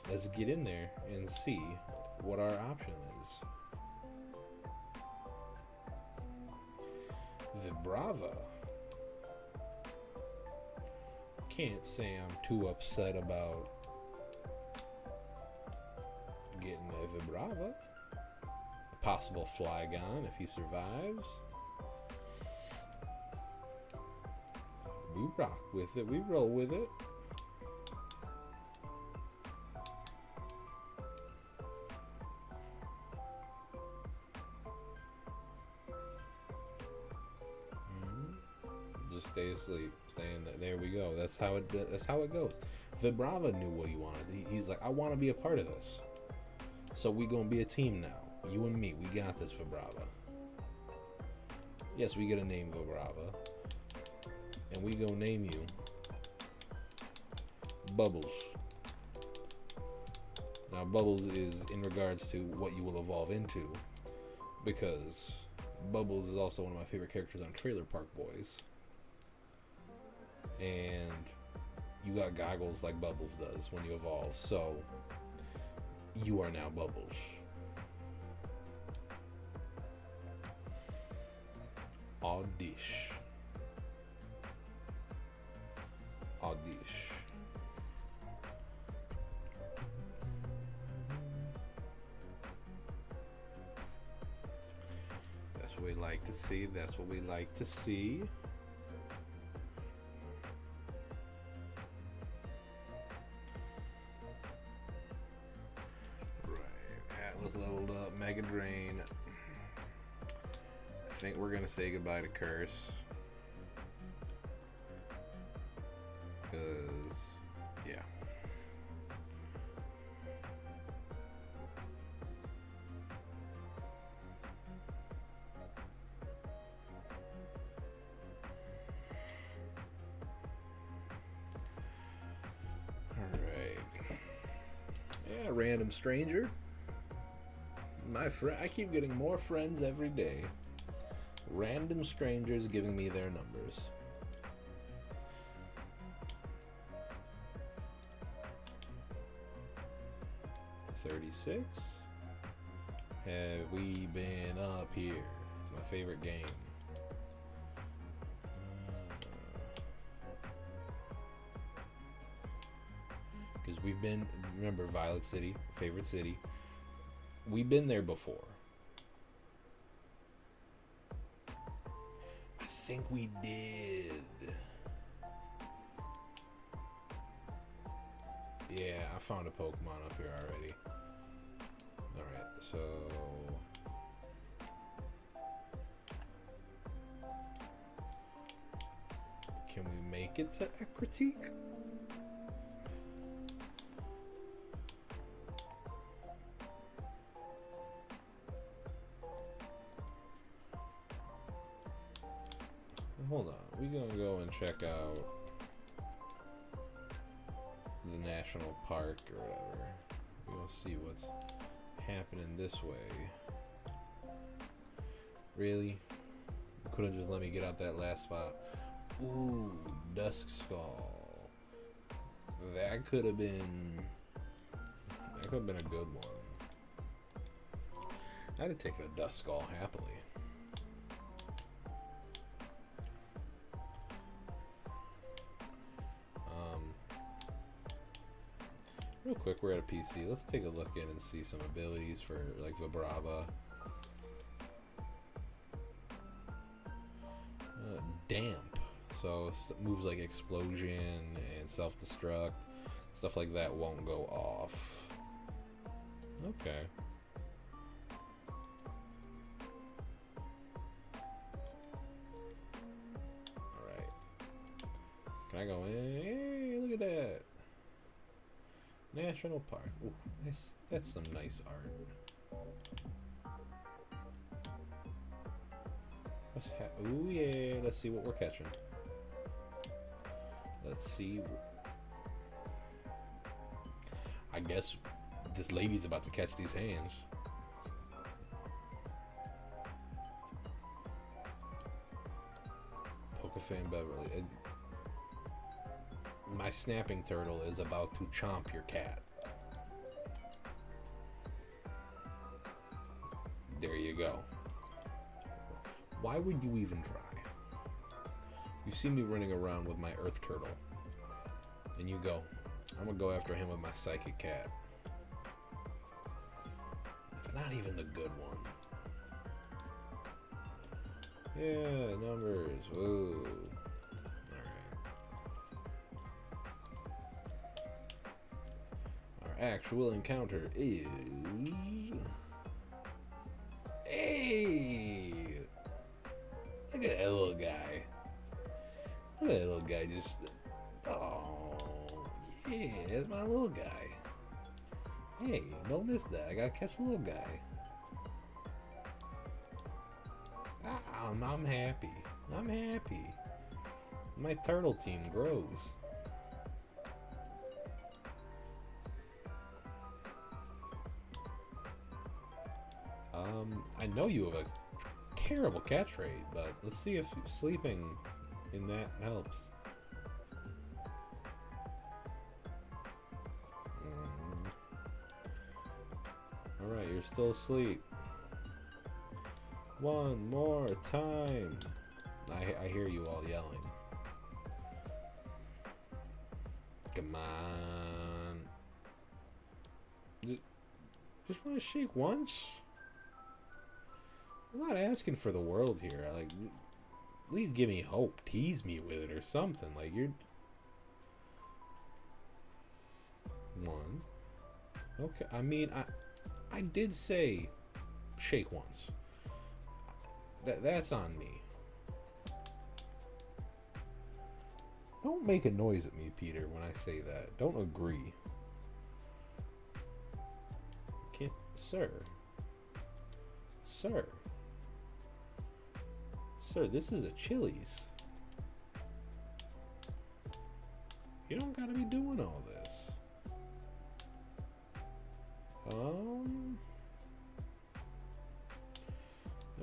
Let's get in there and see what our option is. Vibrava. Can't say I'm too upset about getting a Vibrava. A possible Flygon if he survives. We rock with it. We roll with it. Stay asleep, stay in there. There we go. That's how it goes. Vibrava knew what he wanted. He's like, I want to be a part of this. So we gonna be a team now. You and me, we got this, Vibrava. Yes, we get a name, Vibrava, and we gonna name you Bubbles. Now, Bubbles is in regards to what you will evolve into, because Bubbles is also one of my favorite characters on Trailer Park Boys. And you got goggles like Bubbles does when you evolve, so you are now Bubbles. Oddish. That's what we like to see. That's what we like to see. Leveled up, Mega Drain. I think we're gonna say goodbye to Curse, because yeah. All right. Yeah, random stranger. My friend, I keep getting more friends every day. Random strangers giving me their numbers. $36. Have we been up here? It's my favorite game. Because we've been, remember, Violet City, favorite city. We've been there before. I think we did. Yeah, I found a Pokemon up here already. Alright, so make it to a critique. Hold on, we gonna go and check out the national park or whatever. We gonna see what's happening this way. Really? You couldn't just let me get out that last spot. Ooh, Dusk Skull. That could have been a good one. I'd have taken a Dusk Skull happily. Real quick, we're at a PC. Let's take a look in and see some abilities for like Vibrava. Damp. So moves like Explosion and Self-Destruct, stuff like that won't go off. Okay. Alright. Can I go in? Hey, look at that. National Park. Ooh, that's some nice art. Ooh, yeah. Let's see what we're catching. Let's see. I guess this lady's about to catch these hands. Pokefan Beverly. My snapping turtle is about to chomp your cat. There you go. Why would you even try? You see me running around with my earth turtle, and you go, I'm gonna go after him with my psychic cat. It's not even the good one. Yeah, numbers. Whoa. Actual encounter is... Hey! Look at that little guy. Look at that little guy just... Oh, yeah, that's my little guy. Hey, don't miss that. I gotta catch the little guy. I'm happy. I'm happy. My turtle team grows. I know you have a terrible catch rate, but let's see if sleeping in that helps. Alright, you're still asleep. One more time. I hear you all yelling. Come on. Just want to shake once? I'm not asking for the world here. Like, at least give me hope. Tease me with it or something. Like, you're... One. Okay, I mean, I did say shake once. That's on me. Don't make a noise at me, Peter, when I say that. Don't agree. Can't... Sir. Sir. Sir, this is a Chili's. You don't gotta be doing all this. I'm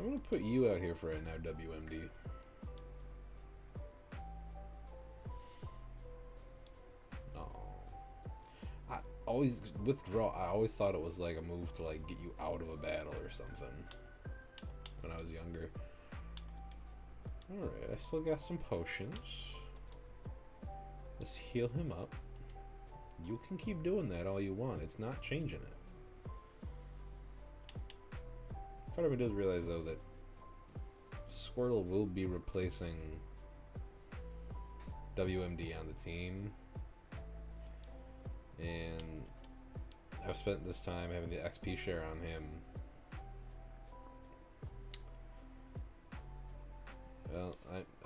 gonna put you out here for right now, WMD. I always withdraw. I always thought it was like a move to like get you out of a battle or something when I was younger. Alright, I still got some potions. Let's heal him up. You can keep doing that all you want. It's not changing it. Part of me does realize, though, that Squirtle will be replacing WMD on the team. And I've spent this time having the XP share on him. Well,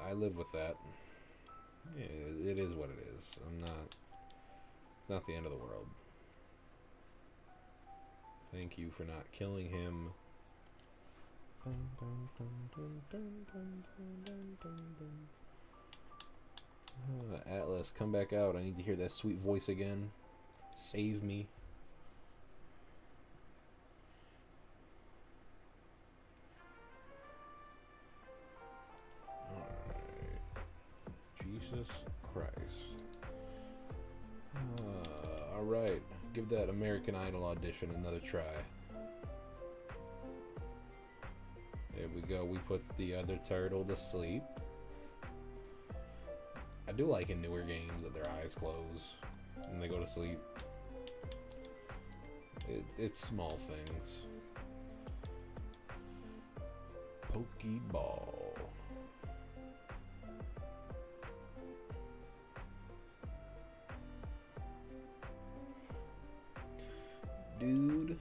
I live with that. Yeah, it is what it is. It's not the end of the world. Thank you for not killing him. Atlas, come back out. I need to hear that sweet voice again. Save me. Jesus Christ. Alright, give that American Idol audition another try. There we go, we put the other turtle to sleep. I do like in newer games that their eyes close and they go to sleep. It's small things. Pokeball. Dude.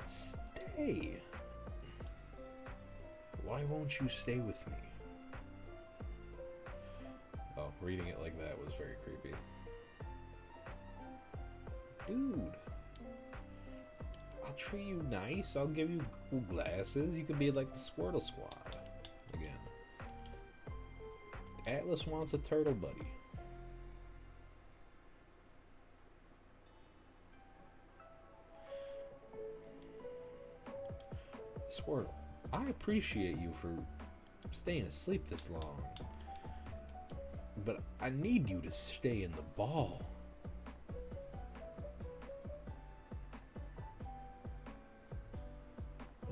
Stay. Why won't you stay with me? Oh, reading it like that was very creepy. Dude. I'll treat you nice. I'll give you cool glasses. You could be like the Squirtle Squad. Again. Atlas wants a turtle buddy. Squirtle, I appreciate you for staying asleep this long, but I need you to stay in the ball.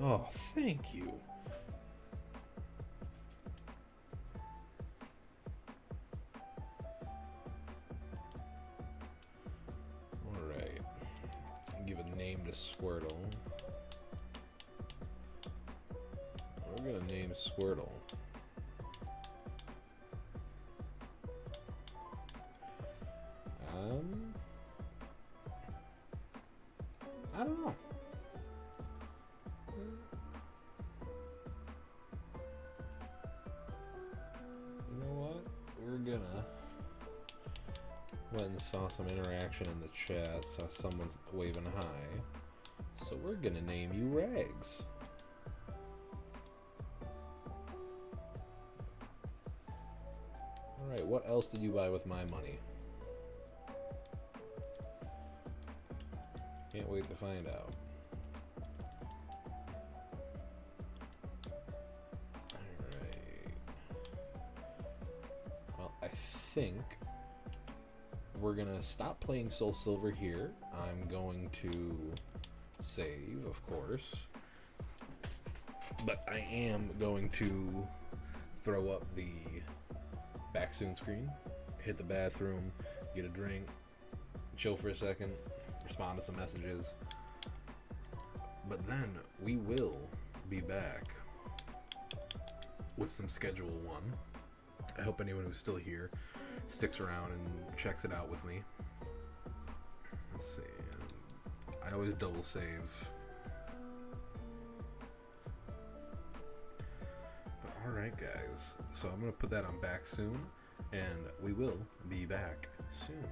Oh, thank you. Alright. Give a name to Squirtle. We're gonna name Squirtle. I don't know. You know what? We're gonna went and saw some interaction in the chat, saw someone's waving hi. So we're gonna name you Rags. Alright, what else did you buy with my money? Can't wait to find out. Alright. Well, I think we're gonna stop playing Soul Silver here. I'm going to save, of course. But I am going to throw up the back soon screen, hit the bathroom, get a drink, chill for a second, respond to some messages. But then we will be back with some Schedule 1. I hope anyone who's still here sticks around and checks it out with me. Let's see. I always double save. But alright guys, so I'm going to put that on back soon, and we will be back soon.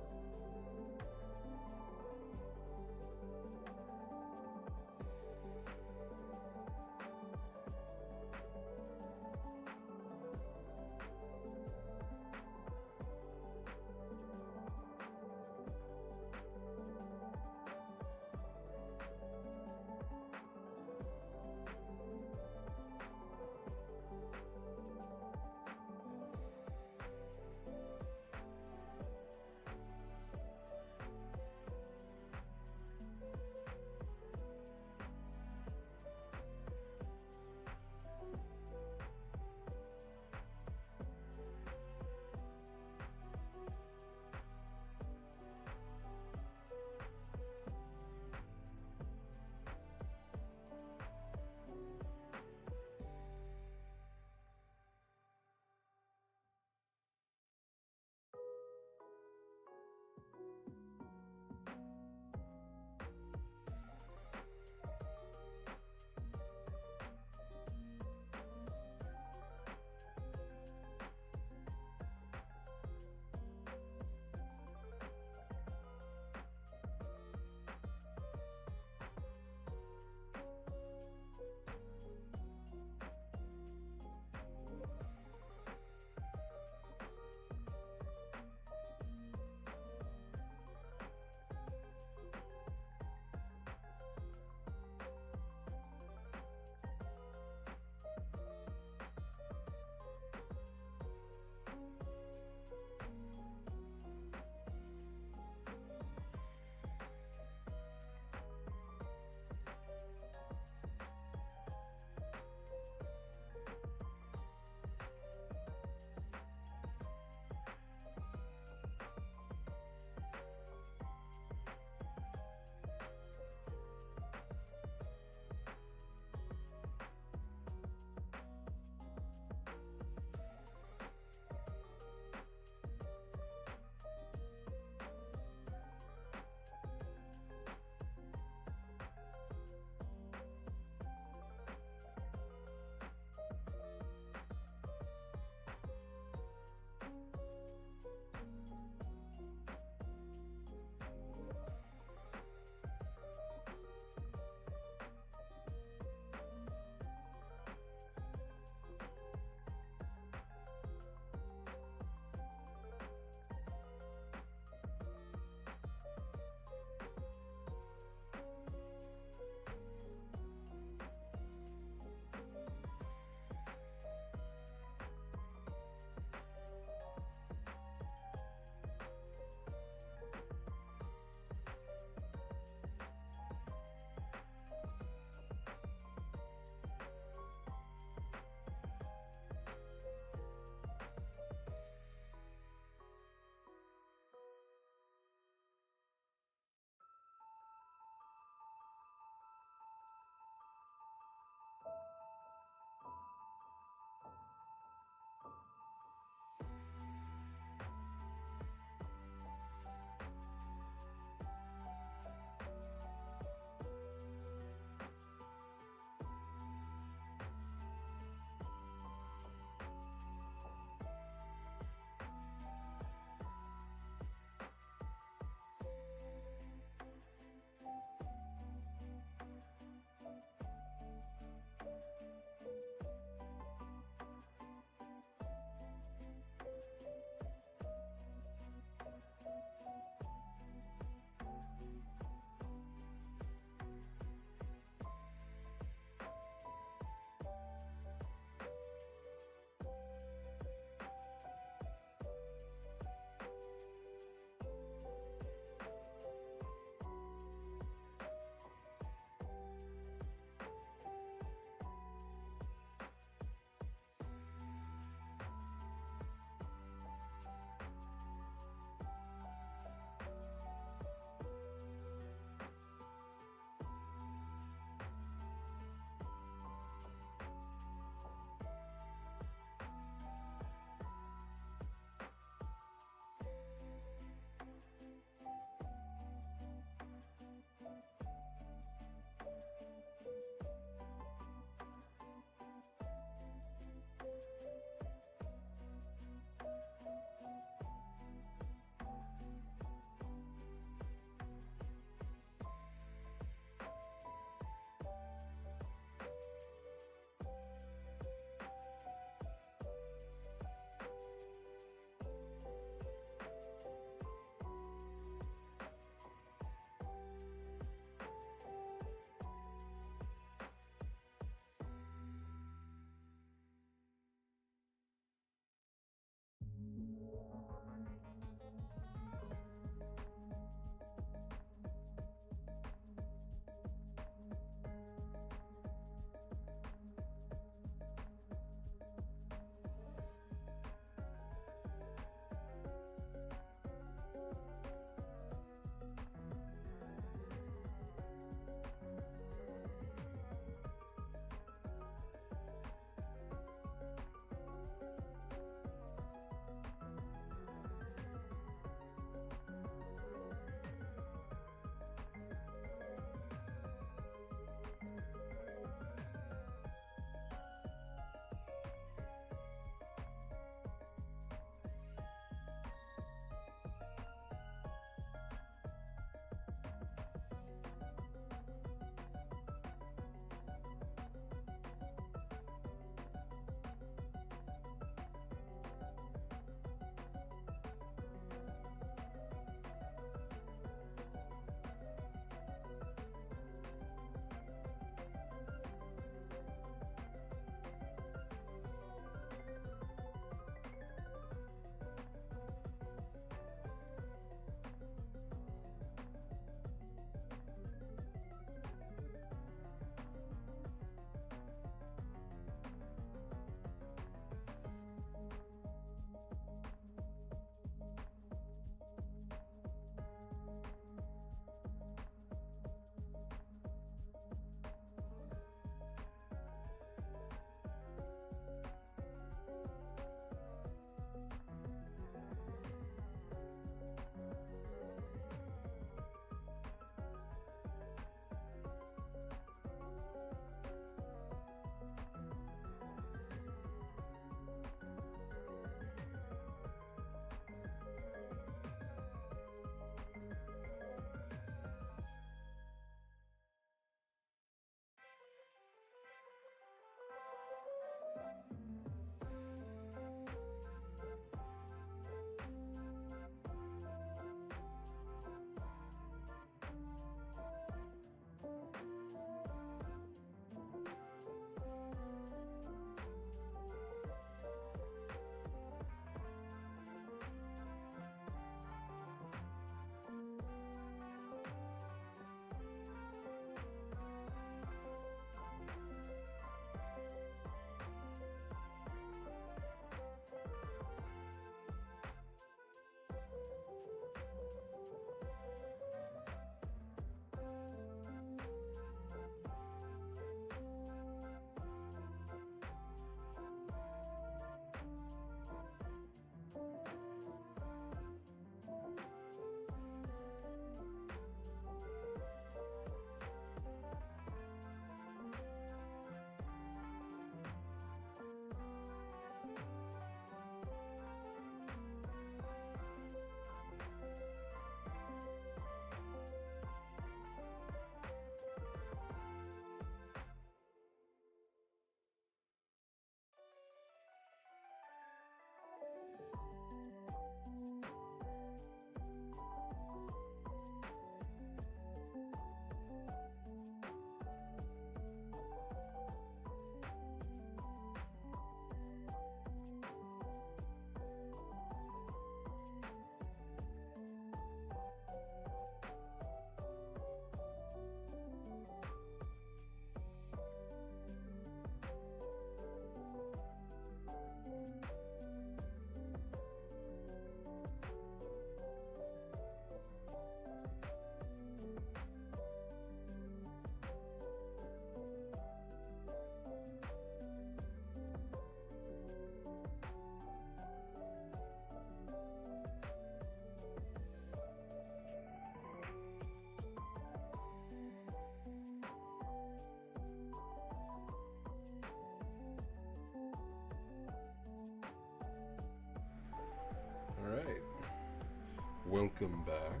Welcome back.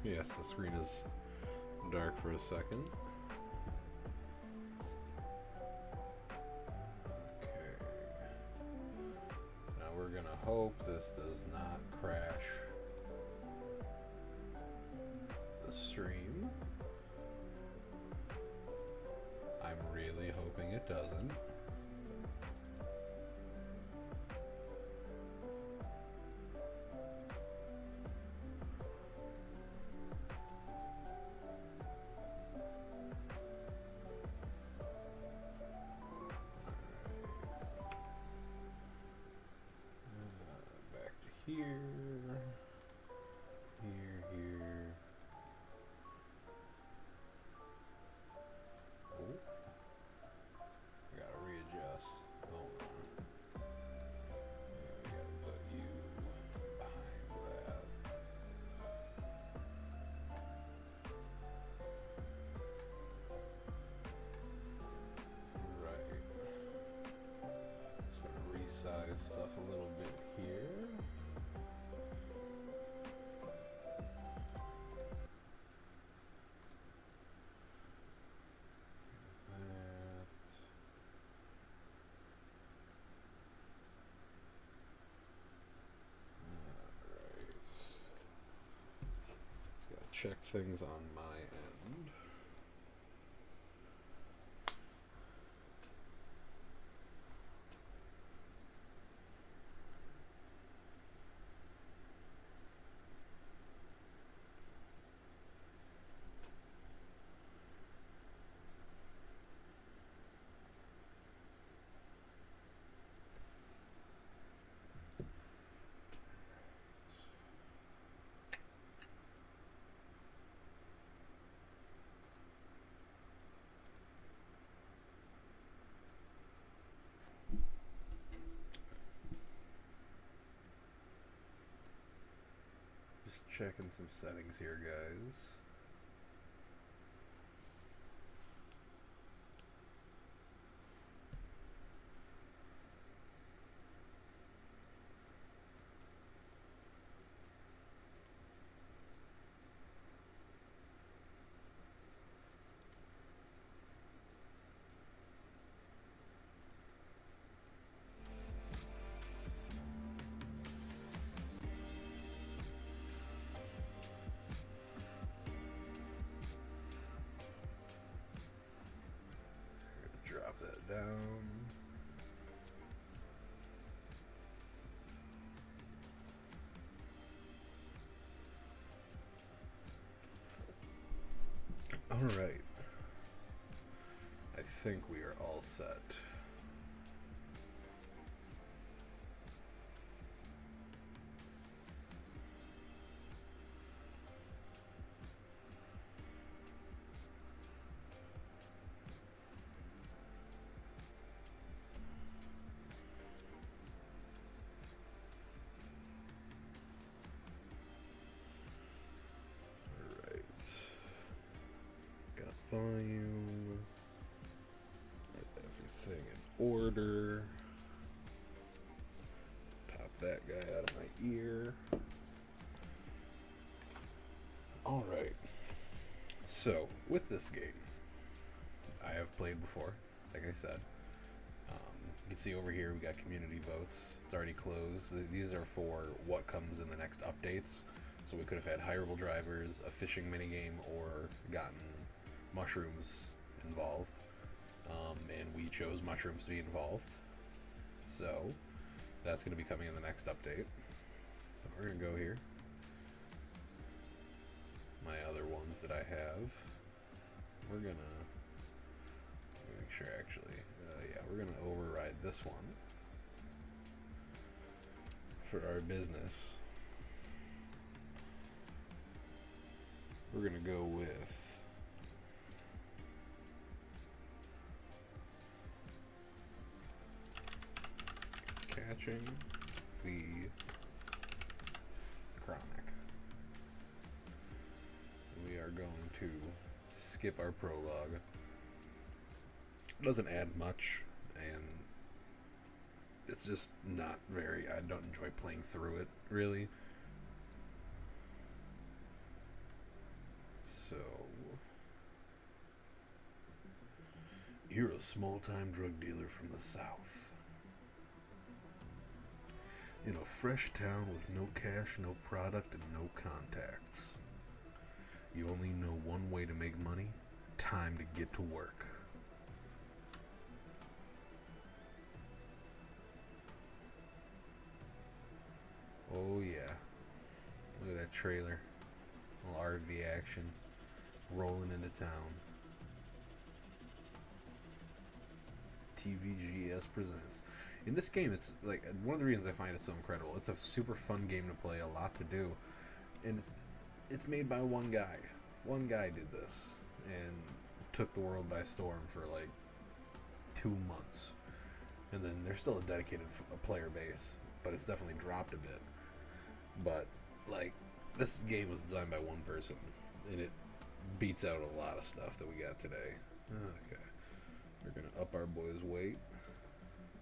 Yes, the screen is dark for a second. Okay. Now we're gonna hope this does not crash the stream. I'm really hoping it doesn't. Here, here. Oh, I gotta readjust. Hold on. Yeah, we gotta put you behind that. Right. Just gonna resize stuff a little bit here. Check things on my end. Just checking some settings here, guys. Drop that down. All right. I think we are all set. Volume, everything in order. Pop that guy out of my ear. All right. So with this game, I have played before. Like I said, you can see over here we got community votes. It's already closed. These are for what comes in the next updates. So we could have had hireable drivers, a fishing minigame, or gotten mushrooms involved, and we chose mushrooms to be involved, so that's going to be coming in the next update. We're going to go here, my other ones that I have, we're going to make sure actually, yeah, we're going to override this one for our business. We're going to go with catching the chronic. We are going to skip our prologue. It doesn't add much, and it's just not very, I don't enjoy playing through it, really. So, you're a small-time drug dealer from the South. In a fresh town with no cash, no product, and no contacts. You only know one way to make money. Time to get to work. Oh yeah. Look at that trailer. Little RV action. Rolling into town. TVGS presents. In this game, it's like one of the reasons I find it so incredible. It's a super fun game to play, a lot to do, and it's made by one guy. One guy did this and took the world by storm for like 2 months, and then there's still a dedicated player base, but it's definitely dropped a bit. But like this game was designed by one person, and it beats out a lot of stuff that we got today. Okay. We're going to up our boy's weight.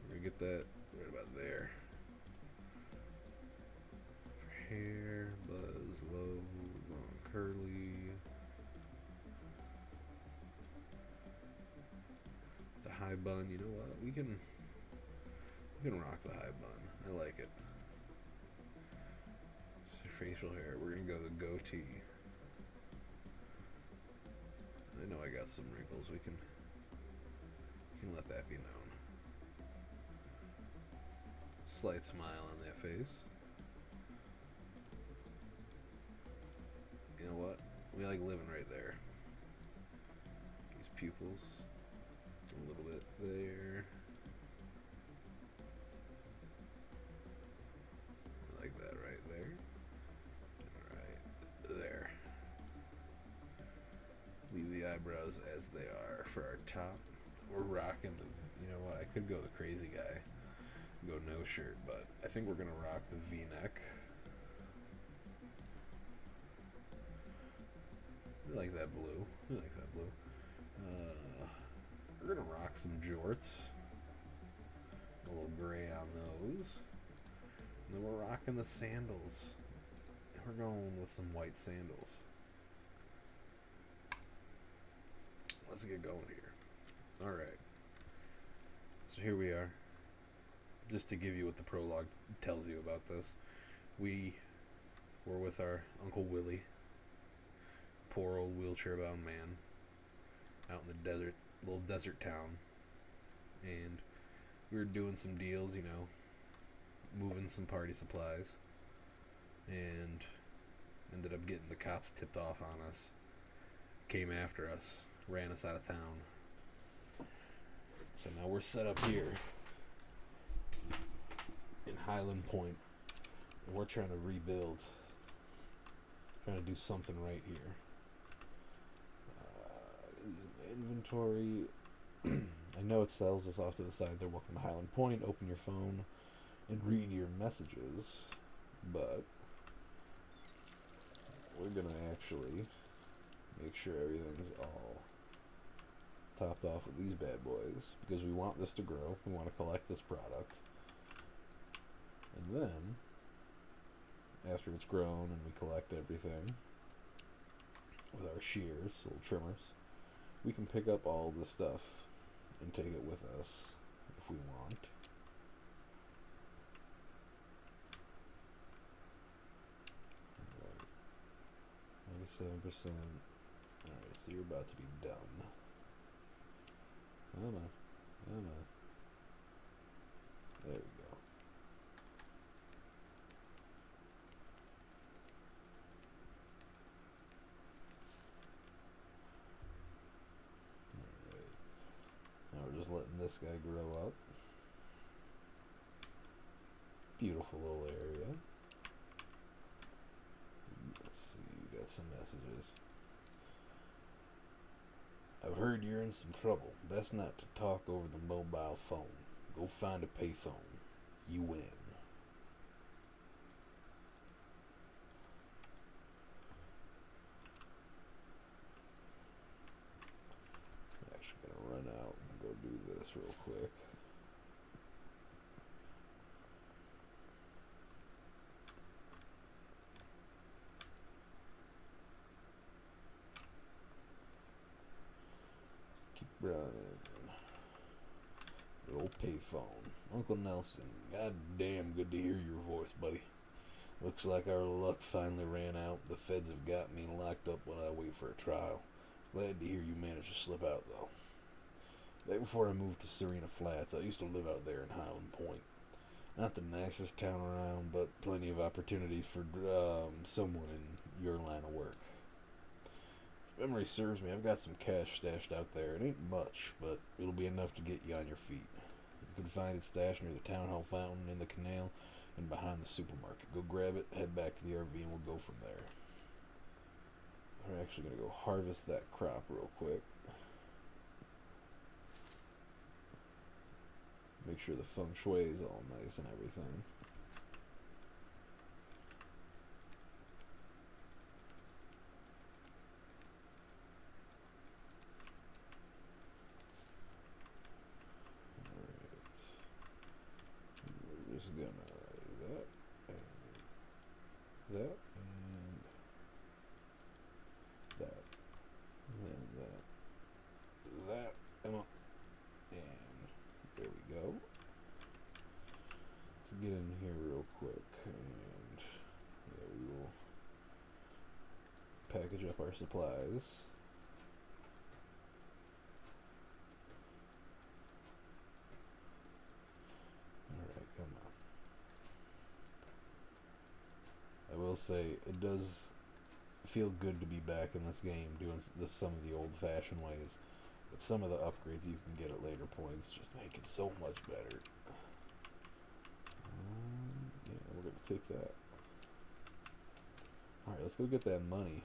We're going to get that right about there. For hair, buzz, low, long, curly. The high bun, you know what? We can rock the high bun. I like it. So facial hair, we're going to go the goatee. I know I got some wrinkles. We can let that be known. Slight smile on that face. You know what? We like living right there. These pupils. Just a little bit there. I like that right there. Alright, there. Leave the eyebrows as they are for our top. We're rocking the, you know what, I could go the crazy guy, go no shirt, but I think we're gonna rock the V-neck. We like that blue. We like that blue. We're gonna rock some jorts. A little gray on those. And then we're rocking the sandals. And we're going with some white sandals. Let's get going here. Alright, so here we are. Just to give you what the prologue tells you about this. We were with our Uncle Willie, poor old wheelchair-bound man, out in the desert, little desert town. And we were doing some deals, you know, moving some party supplies. And ended up getting the cops tipped off on us. Came after us, ran us out of town. So now we're set up here in Highland Point, and we're trying to rebuild, trying to do something right here. Inventory, I know it sells us off to the side there. Welcome to Highland Point. Open your phone and read your messages, but we're gonna actually make sure everything's all topped off with these bad boys, because we want this to grow. We want to collect this product, and then after it's grown and we collect everything with our shears, little trimmers, we can pick up all this stuff and take it with us if we want. Right. 97%. Alright, so you're about to be done. Come on. There we go. Alright. Now we're just letting this guy grow up. Beautiful little area. Let's see, got some messages. I've heard you're in some trouble. Best not to talk over the mobile phone. Go find a payphone. You win. I'm actually gonna run out and go do this real quick. Brian. Good old payphone. Uncle Nelson. God damn good to hear your voice, buddy. Looks like our luck finally ran out. The feds have got me locked up while I wait for a trial. Glad to hear you managed to slip out, though. Back before I moved to Serena Flats, I used to live out there in Highland Point. Not the nicest town around, but plenty of opportunities for someone in your line of work. If memory serves me, I've got some cash stashed out there. It ain't much, but it'll be enough to get you on your feet. You can find it stashed near the town hall fountain, in the canal, and behind the supermarket. Go grab it, head back to the RV, and we'll go from there. We're actually going to go harvest that crop real quick. Make sure the feng shui is all nice and everything. Just gonna that and that and that and then that come on, and there we go. Let's get in here real quick, and yeah, we will package up our supplies. I will say, it does feel good to be back in this game doing some of the old-fashioned ways, but some of the upgrades you can get at later points just make it so much better. Yeah, we're going to take that. Alright, let's go get that money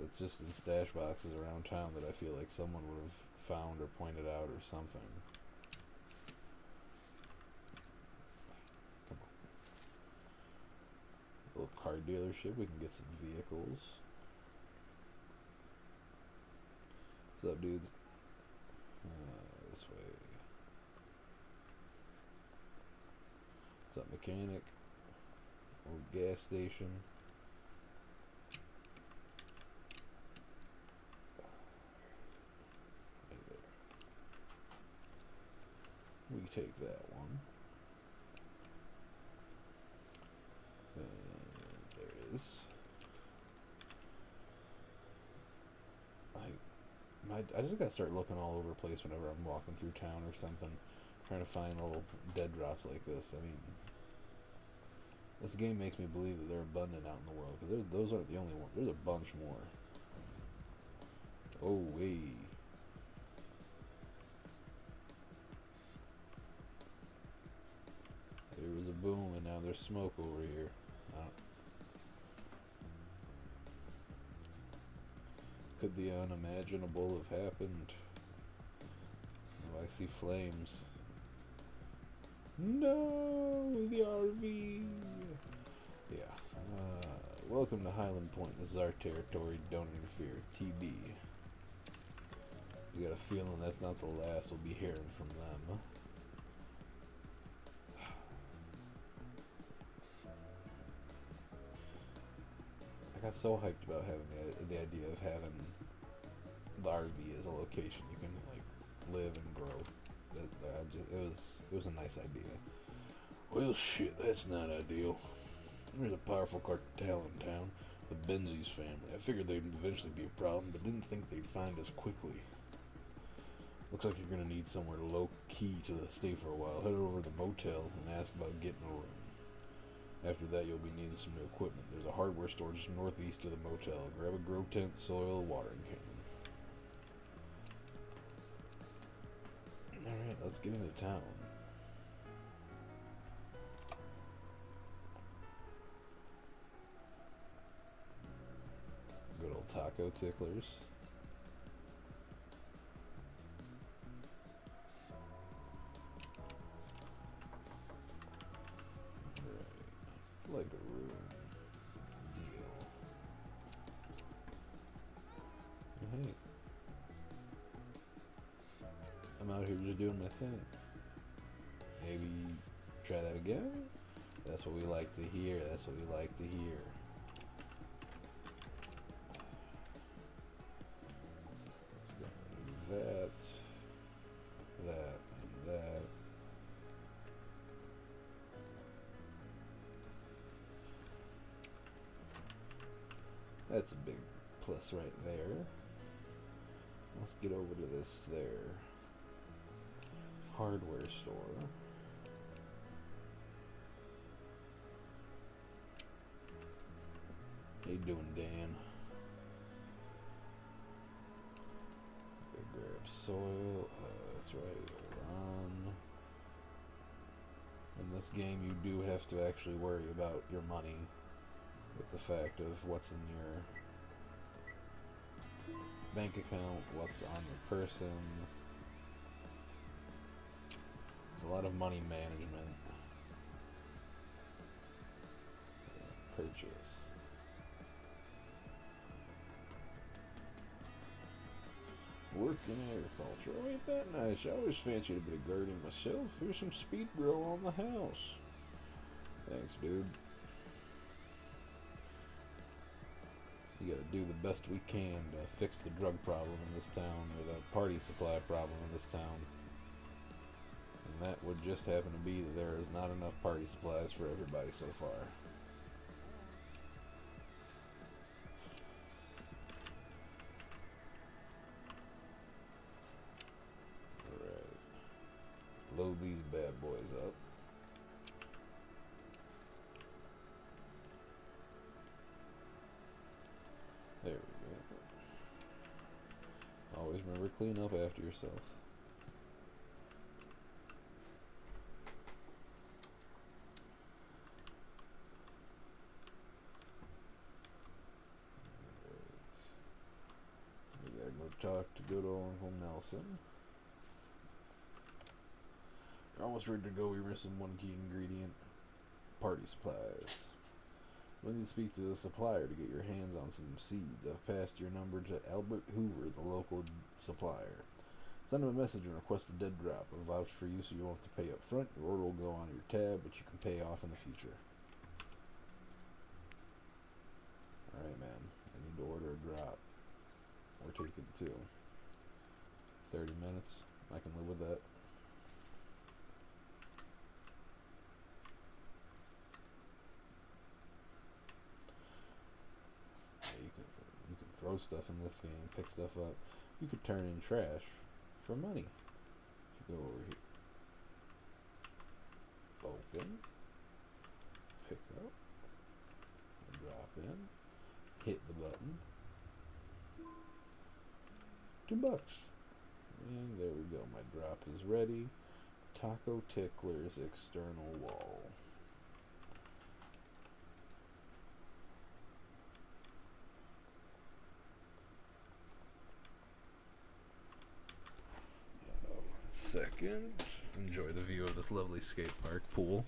that's just in stash boxes around town that I feel like someone would have found or pointed out or something. Little car dealership, we can get some vehicles. What's up, dudes? This way. What's up, mechanic? Old gas station. Right there. We take that one. There it is. I just gotta start looking all over the place whenever I'm walking through town or something, trying to find little dead drops like this. I mean, this game makes me believe that they're abundant out in the world, because those aren't the only ones. There's a bunch more. Oh, way. There was a boom, and now there's smoke over here. Could the unimaginable have happened? Oh, I see flames. No, the RV. Yeah. Welcome to Highland Point. This is our territory. Don't interfere. TB. You got a feeling that's not the last we'll be hearing from them. I got so hyped about having the idea of having the RV as a location you can like live and grow. It was a nice idea. Well, shit, that's not ideal. There's a powerful cartel in town, the Benzies family. I figured they'd eventually be a problem, but didn't think they'd find us quickly. Looks like you're gonna need somewhere low key to stay for a while. Head over to the motel and ask about getting a room. After that, you'll be needing some new equipment. There's a hardware store just northeast of the motel. Grab a grow tent, soil, a watering can. Alright, let's get into town. Good old taco ticklers. Like a room deal. Hey, I'm out here just doing my thing. Maybe try that again? That's what we like to hear. That's what we like to hear. Let's go that, that, and that. That's a big plus right there. Let's get over to this there hardware store. How you doing, Dan? Okay, grab soil. That's right. Run. In this game, you do have to actually worry about your money, with the fact of what's in your bank account, what's on your person. There's a lot of money management. Purchase. Work in agriculture. Oh, ain't that nice? I always fancied a bit of gardening myself. Here's some speed grow on the house. Thanks, dude. We gotta do the best we can to fix the drug problem in this town, or the party supply problem in this town. And that would just happen to be that there is not enough party supplies for everybody so far. Alright. Load these bad boys up. There we go. Always remember, clean up after yourself. Alright. We gotta go talk to good old Uncle Nelson. You're almost ready to go. We're missing one key ingredient. Party supplies. We need to speak to the supplier to get your hands on some seeds. I've passed your number to Albert Hoover, the local supplier. Send him a message and request a dead drop. I'll vouch for you so you won't have to pay up front. Your order will go on your tab, but you can pay off in the future. Alright, man. I need to order a drop. We're taking 2. 30 minutes. I can live with that. You can throw stuff in this game, pick stuff up. You could turn in trash for money. If you go over here, open, pick up, drop in, hit the button, $2. And there we go, my drop is ready. Taco Tickler's external wall. Second, enjoy the view of this lovely skate park pool.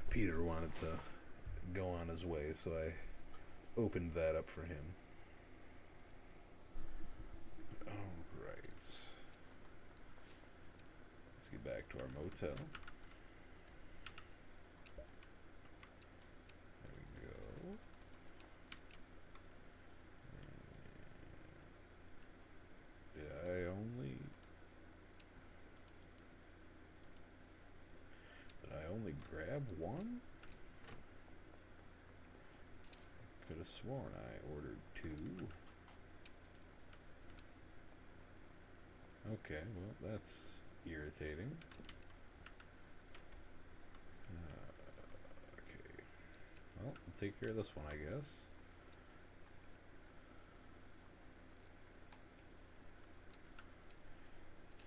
Peter wanted to go on his way, so I opened that up for him. Get back to our motel. There we go. Did I only grab one? I could have sworn I ordered 2. Okay, well that's irritating. Okay. Well, we'll take care of this one, I guess.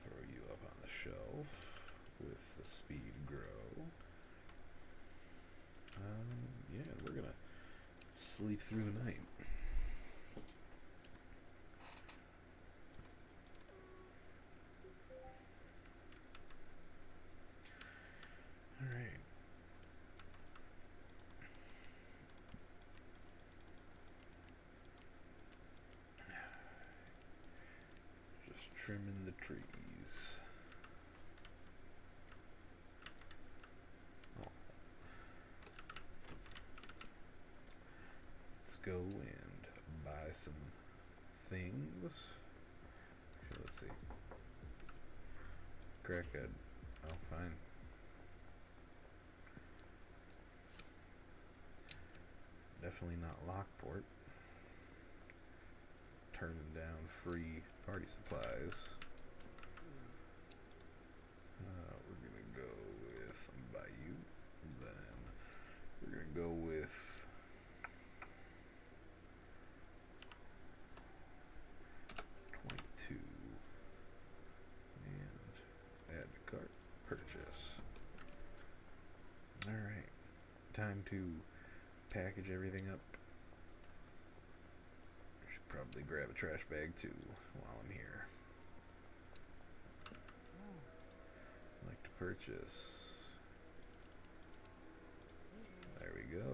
Throw you up on the shelf with the speed grow. Yeah, we're gonna sleep through the night. go and buy some things. Okay, let's see. Crackhead. Oh, fine. Definitely not Lockport. Turning down free party supplies. We're gonna go with Bayou. Then we're gonna go with 22 and add to cart. Purchase. All right, time to package everything up. I should probably grab a trash bag too while I'm here. I'd like to purchase. There we go.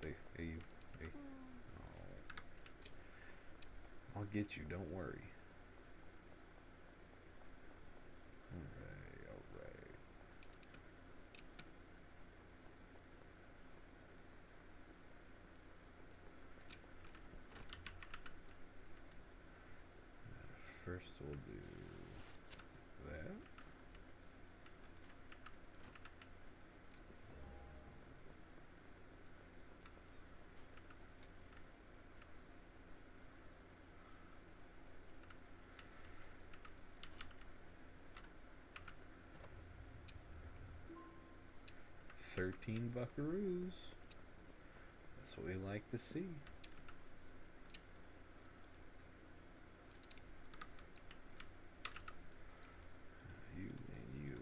Hey, you. Hey. Oh. I'll get you, don't worry. Alright. First we'll do that. $13 buckaroos. That's what we like to see. You and you.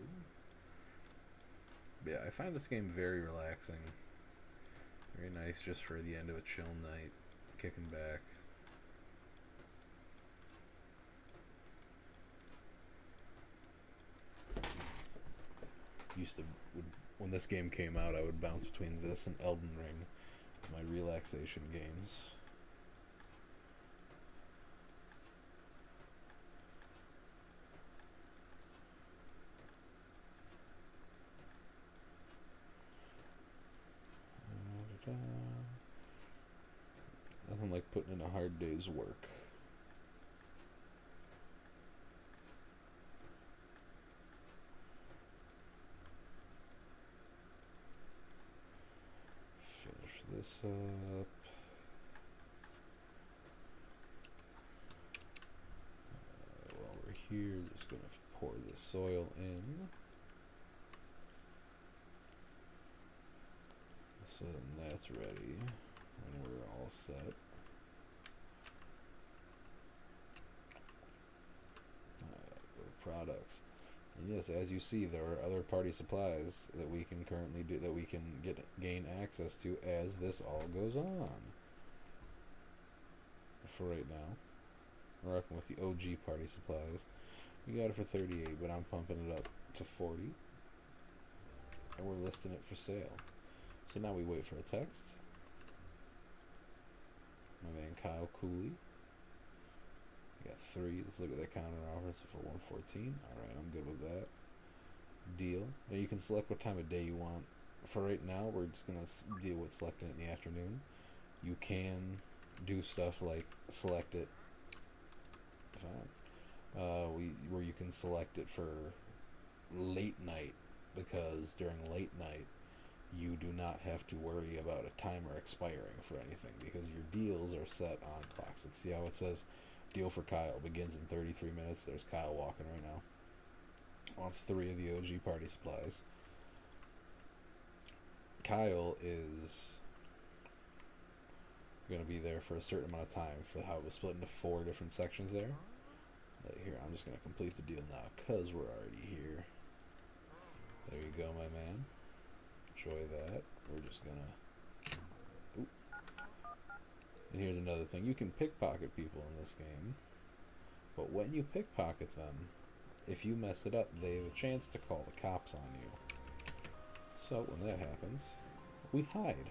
But yeah, I find this game very relaxing. Very nice just for the end of a chill night. Kicking back. When this game came out, I would bounce between this and Elden Ring, my relaxation games. Nothing like putting in a hard day's work. This up. While we're here, just gonna pour the soil in. So then that's ready, and we're all set. Go to products. And yes, as you see, there are other party supplies that we can currently do, that we can gain access to as this all goes on. For right now, we're rocking with the OG party supplies. We got it for 38, but I'm pumping it up to 40, and we're listing it for sale. So now we wait for a text. My man Kyle Cooley. We got 3. Let's look at that counter offer. So for 114. Alright, I'm good with that. Deal. Now you can select what time of day you want. For right now, we're just going to deal with selecting it in the afternoon. You can do stuff like select it. Fine. Where you can select it for late night, because during late night, you do not have to worry about a timer expiring for anything, because your deals are set on clocks. See how it says deal for Kyle begins in 33 minutes. There's Kyle walking right now. Wants 3 of the OG party supplies. Kyle is going to be there for a certain amount of time, for how it was split into 4 different sections there. Here, I'm just going to complete the deal now because we're already here. There you go, my man. Enjoy that. We're just gonna. Oop. And here's another thing: you can pickpocket people in this game, but when you pickpocket them, if you mess it up, they have a chance to call the cops on you. So when that happens, we hide.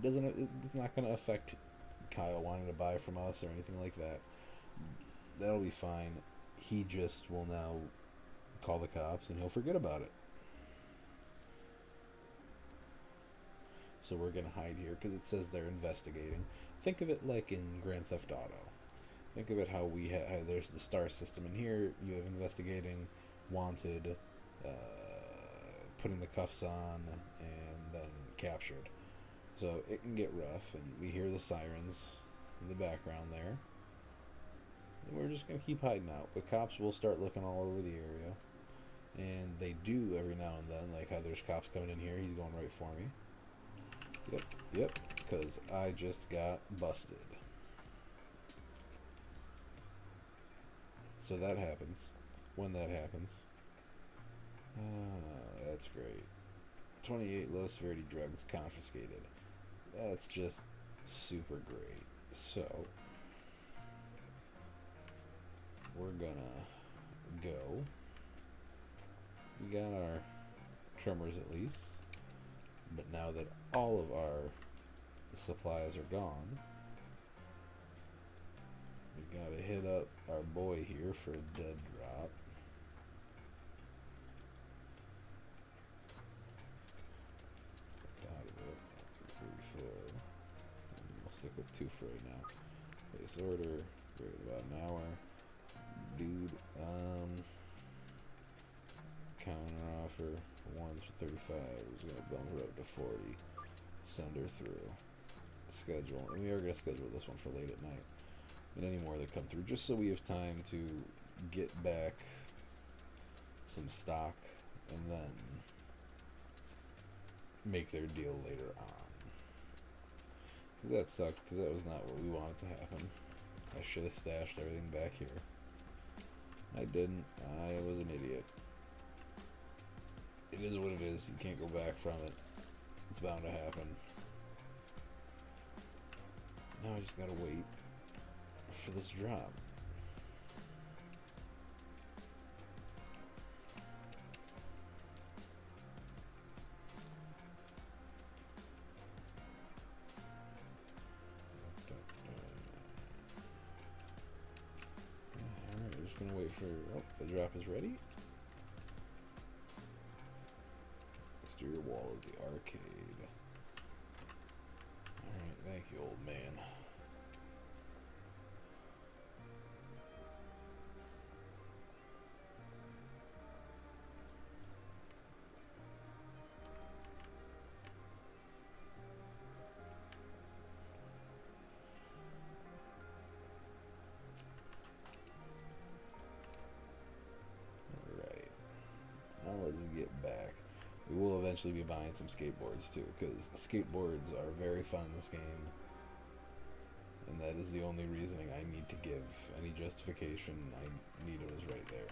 It's not going to affect Kyle wanting to buy from us or anything like that. That'll be fine. He just will now call the cops and he'll forget about it. So we're going to hide here because it says they're investigating. Think of it like in Grand Theft Auto. Think of it how we have, there's the star system in here. You have investigating, wanted, putting the cuffs on, and then captured. So it can get rough, and we hear the sirens in the background there. And we're just going to keep hiding out. The cops will start looking all over the area. And they do every now and then, like how there's cops coming in here. He's going right for me. Yep, because I just got busted. So that happens. When that happens. That's great. 28 low severity drugs confiscated. That's just super great. So, we're gonna go. We got our tremors at least. But now that all of our supplies are gone, we gotta hit up our boy here for a dead drop. Out of it. 2, 3, 4. We'll stick with 2 for right now. Place order. Wait about an hour. Dude, counter offer. One's for 35. We're gonna bump her up to 40. Send her through. Schedule. And we are gonna schedule this one for late at night. And any more that come through, just so we have time to get back some stock and then make their deal later on. Cause that sucked, because that was not what we wanted to happen. I should have stashed everything back here. I didn't. I was an idiot. It is what it is. You can't go back from it. It's bound to happen. Now I just gotta wait for this drop. Alright, we're just gonna wait for... Oh, the drop is ready. Exterior wall of the arcade. Alright, thank you, old man. Alright. Now let's get back. We will eventually be buying some skateboards too, because skateboards are very fun in this game. And that is the only reasoning I need to give. Any justification I need is right there.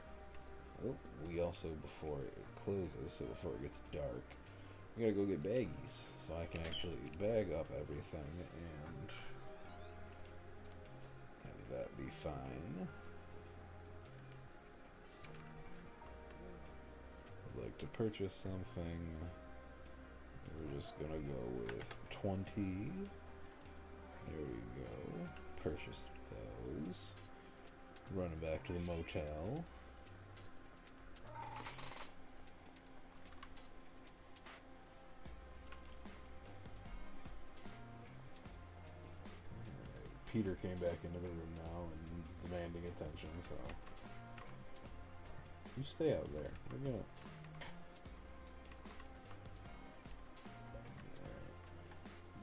Oh, we also, before it closes, so before it gets dark, we gotta go get baggies, so I can actually bag up everything and have that be fine. I'd like to purchase something. We're just gonna go with 20. There we go. Purchase those. Running back to the motel. Peter came back into the room now and is demanding attention, so you stay out there. We're gonna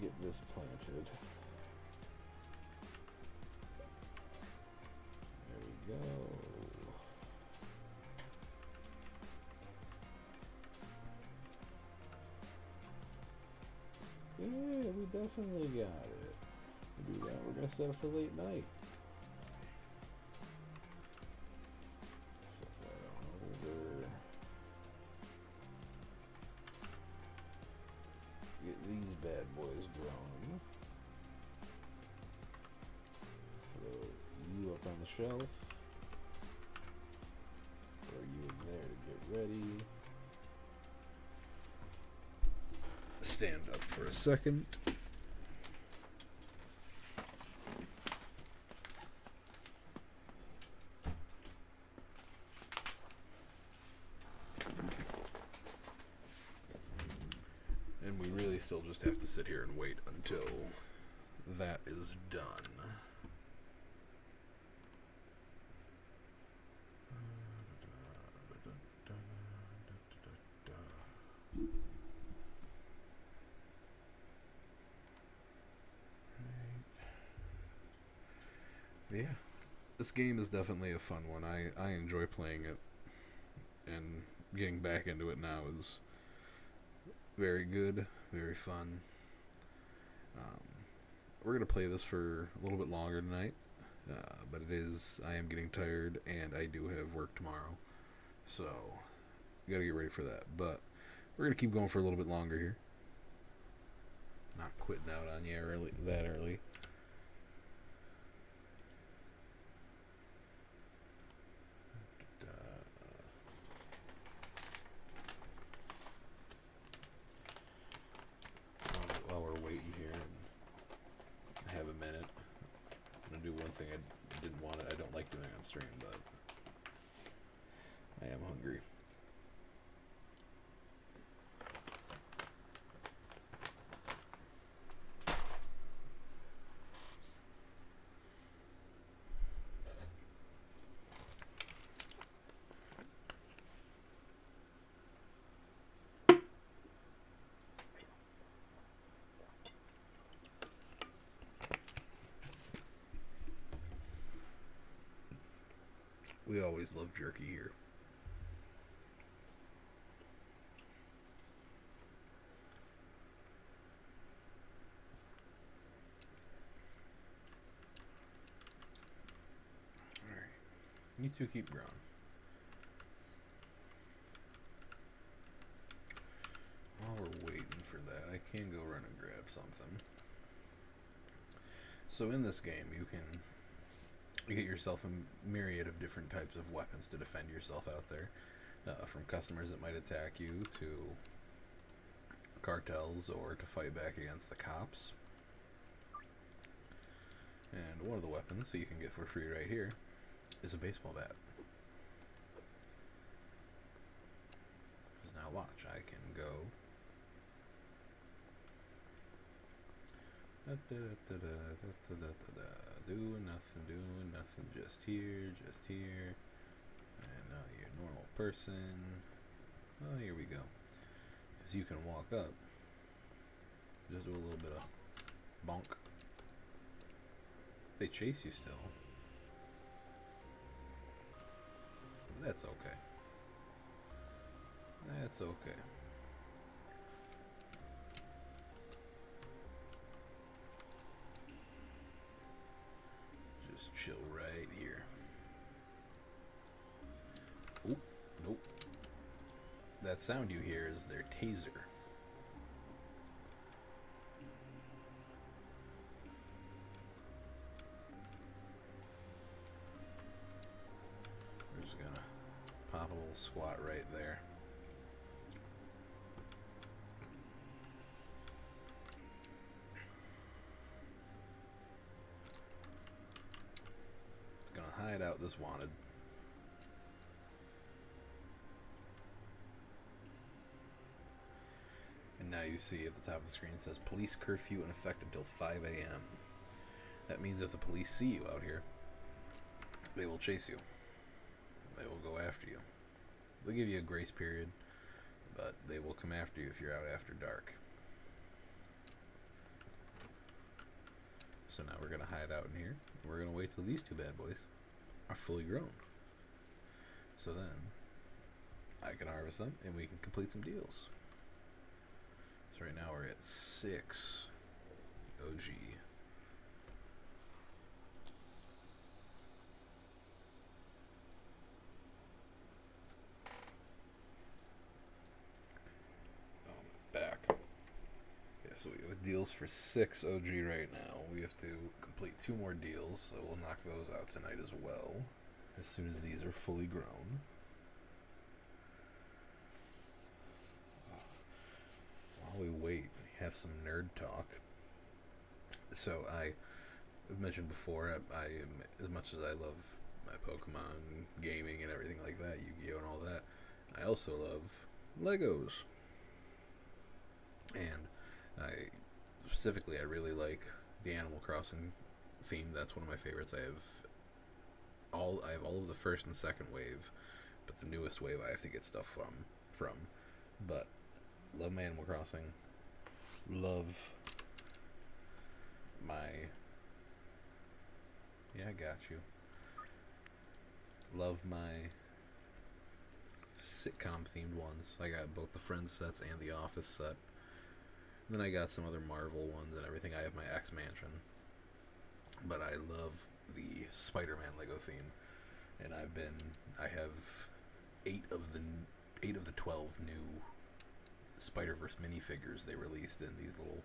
get this planted. There we go. Yeah, we definitely got it. We'll do that. We're gonna set it for late night. Flip that on over. Get these bad boys growing. Throw you up on the shelf. Throw you in there to get ready. Stand up for a second. still just have to sit here and wait until that is done. Yeah, this game is definitely a fun one. I enjoy playing it, and getting back into it now is very good, very fun. We're going to play this for a little bit longer tonight, but I am getting tired, and I do have work tomorrow, so got to get ready for that. But we're going to keep going for a little bit longer here. Not quitting out on you that early. While we're waiting here and have a minute, I'm going to do one thing I don't like doing on stream, but I am hungry. We always love jerky here. Alright. You two keep growing. While we're waiting for that, I can go run and grab something. So in this game, you get yourself a myriad of different types of weapons to defend yourself out there, from customers that might attack you to cartels or to fight back against the cops. And one of the weapons that you can get for free right here is a baseball bat. Now watch, I can go doing nothing, just here, and now you're a normal person. Oh, here we go. Because you can walk up, just do a little bit of bonk. They chase you still. That's okay. That's okay. Just chill right here. Oop, nope. That sound you hear is their taser. We're just gonna pop a little squat right there. Hide out this wanted. And now you see at the top of the screen it says police curfew in effect until 5 a.m. That means if the police see you out here, they will chase you. They will go after you. They'll give you a grace period, but they will come after you if you're out after dark. So now we're going to hide out in here. We're going to wait till these two bad boys are fully grown. So then I can harvest them and we can complete some deals. So right now we're at 6 OG. Oh, I'm back. Yeah, so we have deals for 6 OG right now. We have to complete 2 more deals, so we'll knock those out tonight as well, as soon as these are fully grown. While we wait, we have some nerd talk. So I've mentioned before, I as much as I love my Pokemon gaming and everything like that, Yu-Gi-Oh and all that, I also love Legos. And I specifically, I really like the Animal Crossing theme. That's one of my favorites. I have all of the first and second wave, but the newest wave I have to get stuff from. But love my Animal Crossing. Love my yeah, I got you. Love my sitcom themed ones. I got both the Friends sets and the Office set. And then I got some other Marvel ones and everything. I have my X Mansion. But I love the Spider-Man Lego theme. And I have 8 of the 12 new Spider-Verse minifigures they released in these little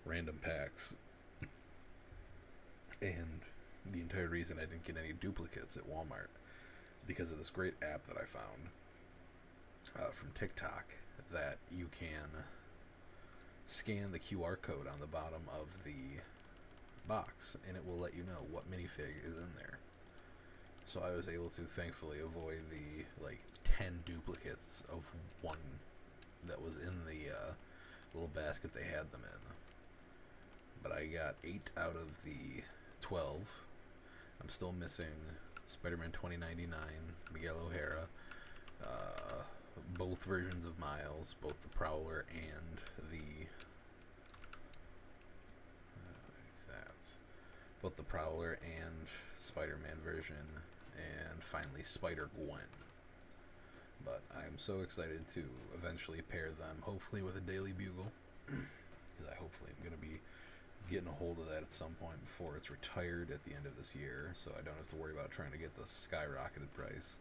random packs. And the entire reason I didn't get any duplicates at Walmart is because of this great app that I found from TikTok that you can scan the QR code on the bottom of the box and it will let you know what minifig is in there. So I was able to thankfully avoid the 10 duplicates of one that was in the little basket they had them in. But I got 8 out of the 12. I'm still missing Spider-Man 2099, Miguel O'Hara, both versions of Miles, both the Prowler and both the Prowler and Spider-Man version, and finally Spider-Gwen. But I'm so excited to eventually pair them, hopefully with a Daily Bugle, because I hopefully am going to be getting a hold of that at some point before it's retired at the end of this year, so I don't have to worry about trying to get the skyrocketed price.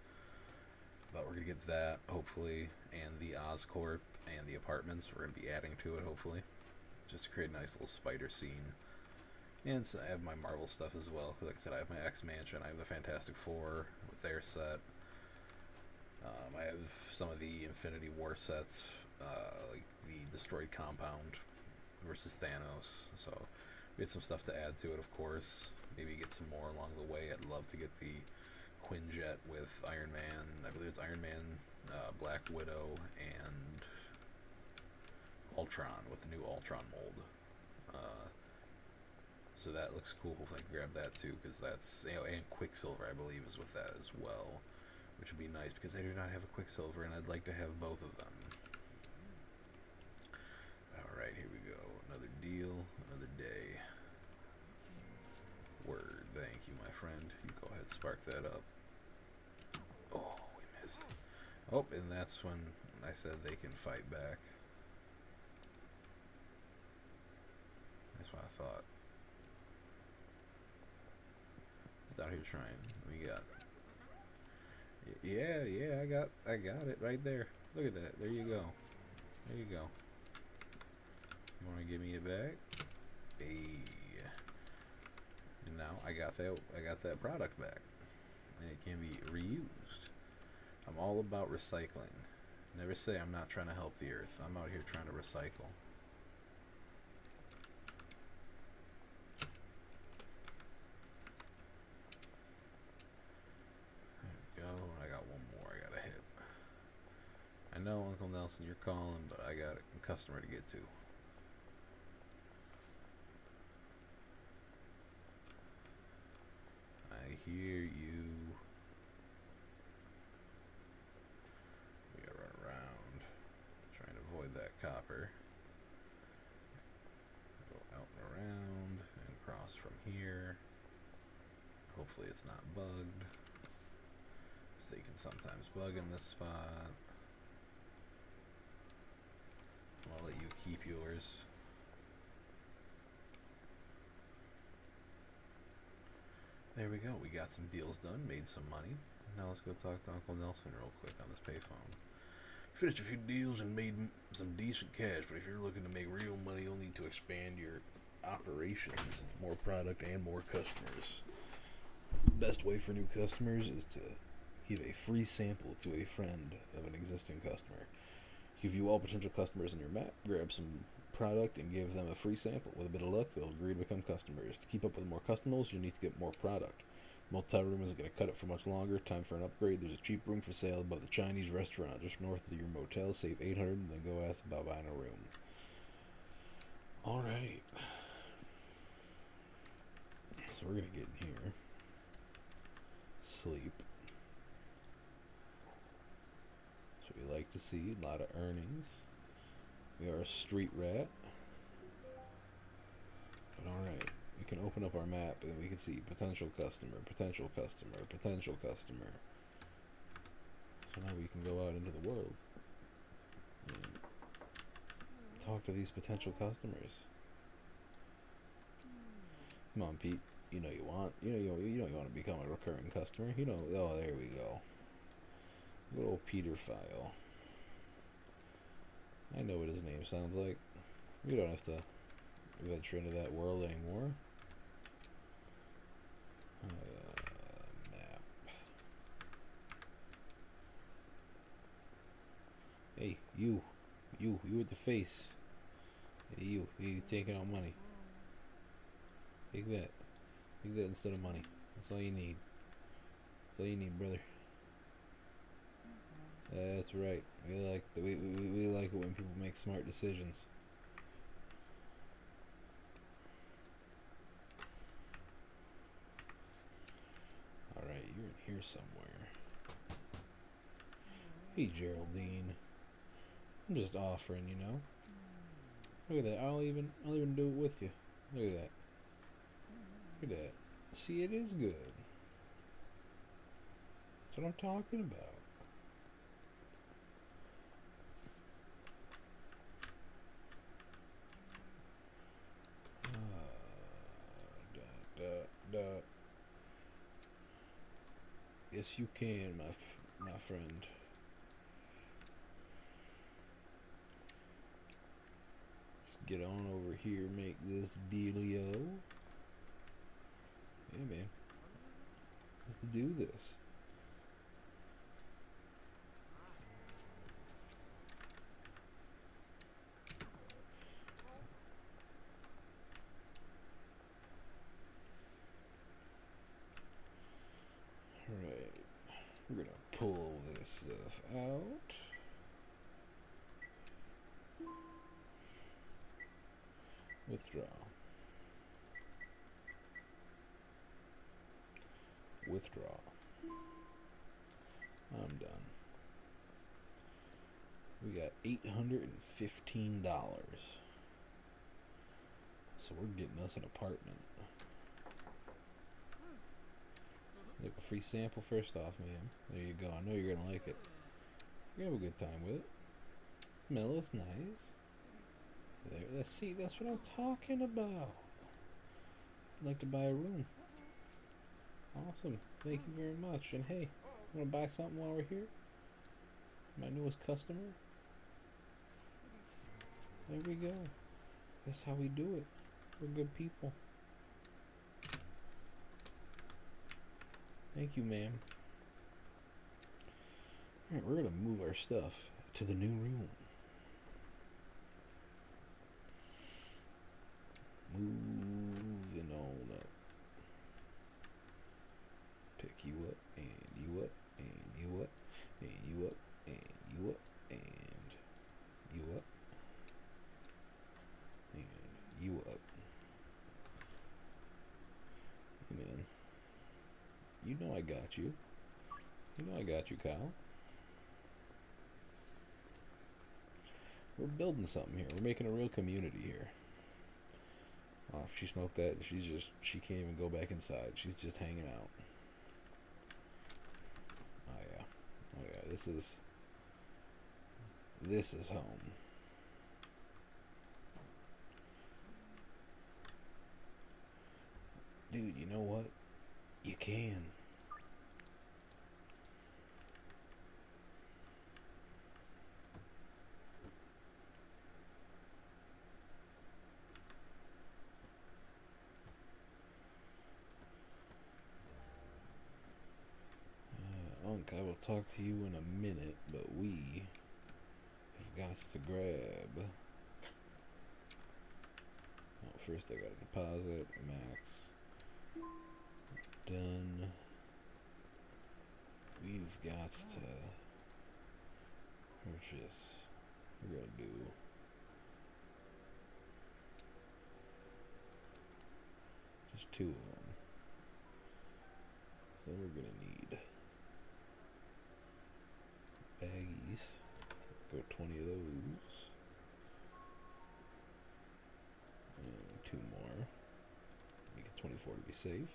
But we're going to get that, hopefully, and the Oscorp and the apartments we're going to be adding to it, hopefully, just to create a nice little spider scene. And so I have my Marvel stuff as well, because like I said, I have my X Mansion, I have the Fantastic Four with their set. I have some of the Infinity War sets, like the Destroyed Compound versus Thanos, so we had some stuff to add to it, of course. Maybe get some more along the way. I'd love to get the Quinjet with Iron Man. I believe it's Iron Man, Black Widow, and Ultron with the new Ultron mold. So that looks cool. Hopefully I can grab that too, because that's, and Quicksilver I believe is with that as well, which would be nice because I do not have a Quicksilver and I'd like to have both of them. Alright, here we go. Another deal, another day. Word, thank you, my friend. You go ahead, spark that up. Oh, we missed. Oh, and that's when I said they can fight back. That's what I thought. Just out here trying. We got. Yeah, I got it right there. Look at that. There you go. There you go. You want to give me it back? Hey. And now I got that product back, and it can be reused. I'm all about recycling. Never say I'm not trying to help the earth. I'm out here trying to recycle. There we go. I got one more I gotta hit. I know, Uncle Nelson, you're calling, but I got a customer to get to. I hear you. We gotta run around, trying to avoid that copper. Go out and around and cross from here. Hopefully it's not bugged. So they can sometimes bug in this spot. I'll let you keep yours. There we go. We got some deals done, made some money. Now let's go talk to Uncle Nelson real quick on this payphone. Finished a few deals and made some decent cash, but if you're looking to make real money, you'll need to expand your operations, more product and more customers. Best way for new customers is to give a free sample to a friend of an existing customer. You view all potential customers on your map, grab some product and give them a free sample. With a bit of luck, they'll agree to become customers. To keep up with more customers, you need to get more product. Multi-room isn't going to cut it for much longer. Time for an upgrade. There's a cheap room for sale above the Chinese restaurant just north of your motel. Save $800 and then go ask about buying a room. All right. So we're gonna get in here. Sleep. That's what we like to see. A lot of earnings. We are a street rat. But all right. We can open up our map and we can see potential customer, potential customer, potential customer. So now we can go out into the world and talk to these potential customers. Come on, Pete. You know you want. You know you want to become a recurring customer. You know. Oh, there we go. Good old Peter File. I know what his name sounds like. We don't have to venture into that world anymore. Map. Hey, you with the face. Hey, you taking out money. Take that instead of money. That's all you need. That's all you need, brother. That's right. We like it when people make smart decisions. All right, you're in here somewhere. Hey, Geraldine. I'm just offering, you know. Look at that. I'll even do it with you. Look at that. Look at that. See, it is good. That's what I'm talking about. Yes, you can, my friend. Let's get on over here, make this dealio. Yeah, man. Let's do this. Alright. We're gonna pull this stuff out. Withdraw. Withdraw. I'm done. We got $815. So we're getting us an apartment. Look, a free sample first off, man. There you go. I know you're gonna like it. You're gonna have a good time with it. Smell is nice. There, see, that's what I'm talking about. I'd like to buy a room. Awesome. Thank you very much. And hey, wanna buy something while we're here? My newest customer? There we go. That's how we do it. We're good people. Thank you, ma'am. Alright, we're gonna move our stuff to the new room. Moving on up. Pick you up, and you up, and you up, and you up, and you up, and you up, and you up. Hey, man. You know I got you. You know I got you, Kyle. We're building something here. We're making a real community here. Oh, she smoked that and she can't even go back inside. She's just hanging out. Oh yeah. Oh yeah, this is home. Dude, you know what? You can. Unc, I will talk to you in a minute, but we have got to grab. Oh, first I gotta deposit, max. Done. We've got to purchase. We're gonna do There's 2 of them. So we're gonna need baggies. Go 20 of those. And 2 more. Make it 24 to be safe.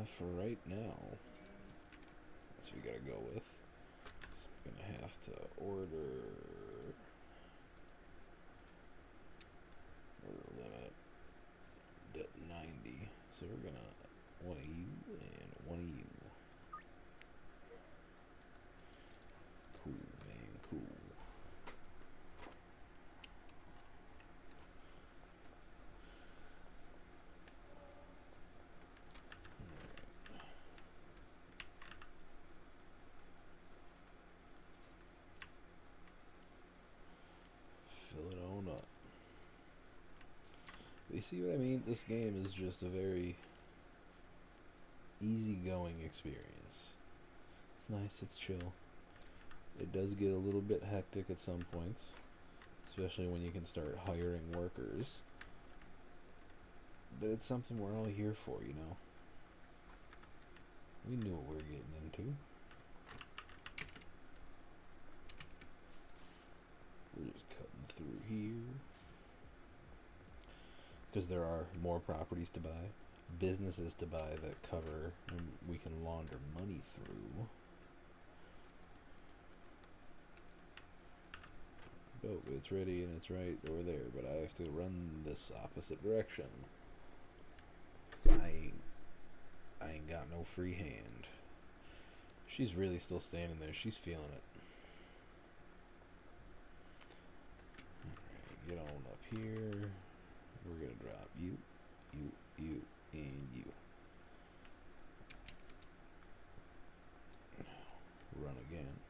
For right now, that's what we gotta go with. So I'm gonna have to order limit at 90. So we're gonna 1 of you and 1 of you. Cool, man, cool. Fill it on up. You see what I mean? This game is just a very easygoing experience. It's nice, it's chill. It does get a little bit hectic at some points, especially when you can start hiring workers. But it's something we're all here for, you know? We knew what we were getting into. We're just cutting through here. Because there are more properties to buy, businesses to buy that cover and we can launder money through. Oh, it's ready and it's right over there, but I have to run this opposite direction. 'Cause I ain't got no free hand. She's really still standing there. She's feeling it. Alright, get on up here. We're gonna drop you, and you. Run again.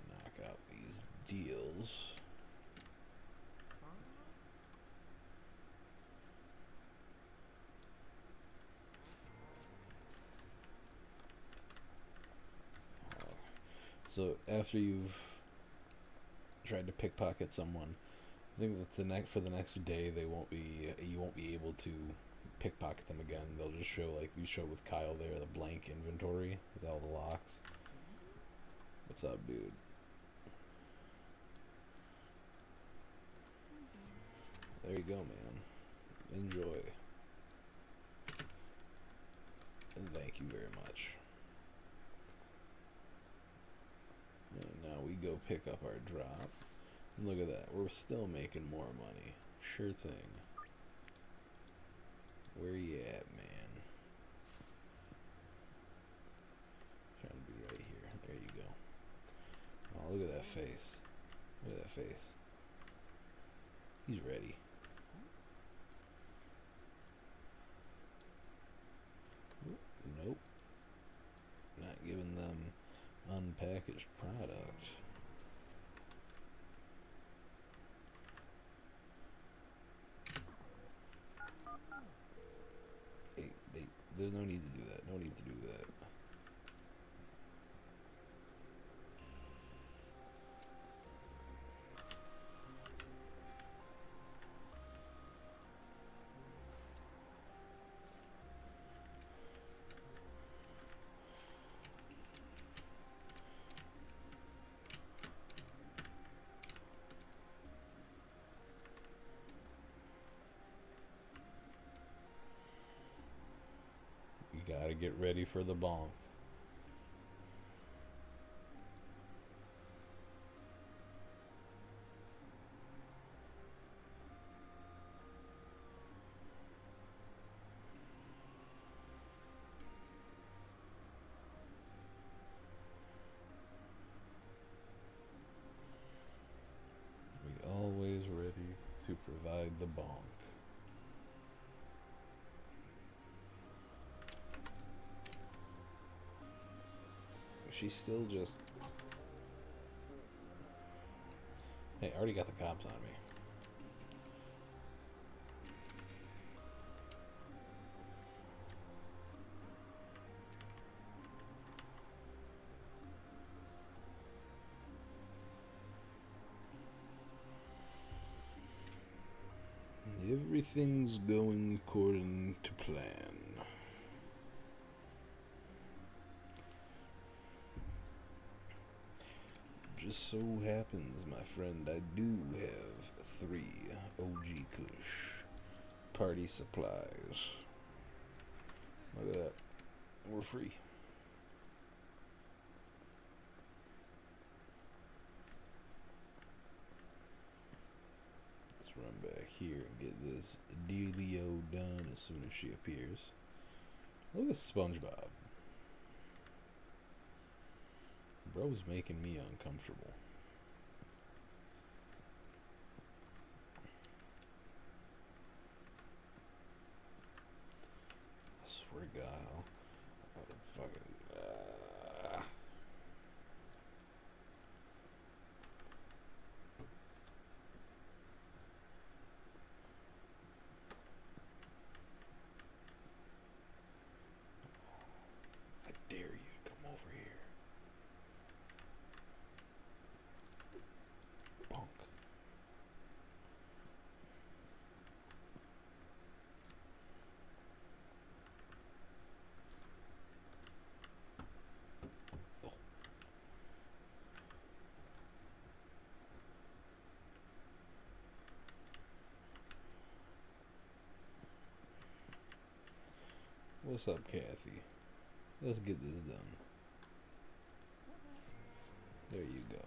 Knock out these deals. So after you've tried to pickpocket someone, I think that's for the next day you won't be able to pickpocket them again. They'll just show like you showed with Kyle there, the blank inventory with all the locks. What's up, dude? There you go, man. Enjoy. And thank you very much. And now we go pick up our drop. And look at that. We're still making more money. Sure thing. Where you at, man? Trying to be right here. There you go. Oh, look at that face. Look at that face. He's ready. Nope. Not giving them unpackaged product. Hey, there's no need to do that. No need to do that. You gotta get ready for the bonk. We always ready to provide the bonk. She's still just... Hey, I already got the cops on me. Everything's going according to plan. Just so happens, my friend, I do have 3 OG Kush party supplies. Look at that. We're free. Let's run back here and get this dealio done as soon as she appears. Look at SpongeBob. Bro's making me uncomfortable. I swear to God, fucking. I dare you to come over here. Bonk. Oh. What's up, Kathy? Let's get this done. There you go.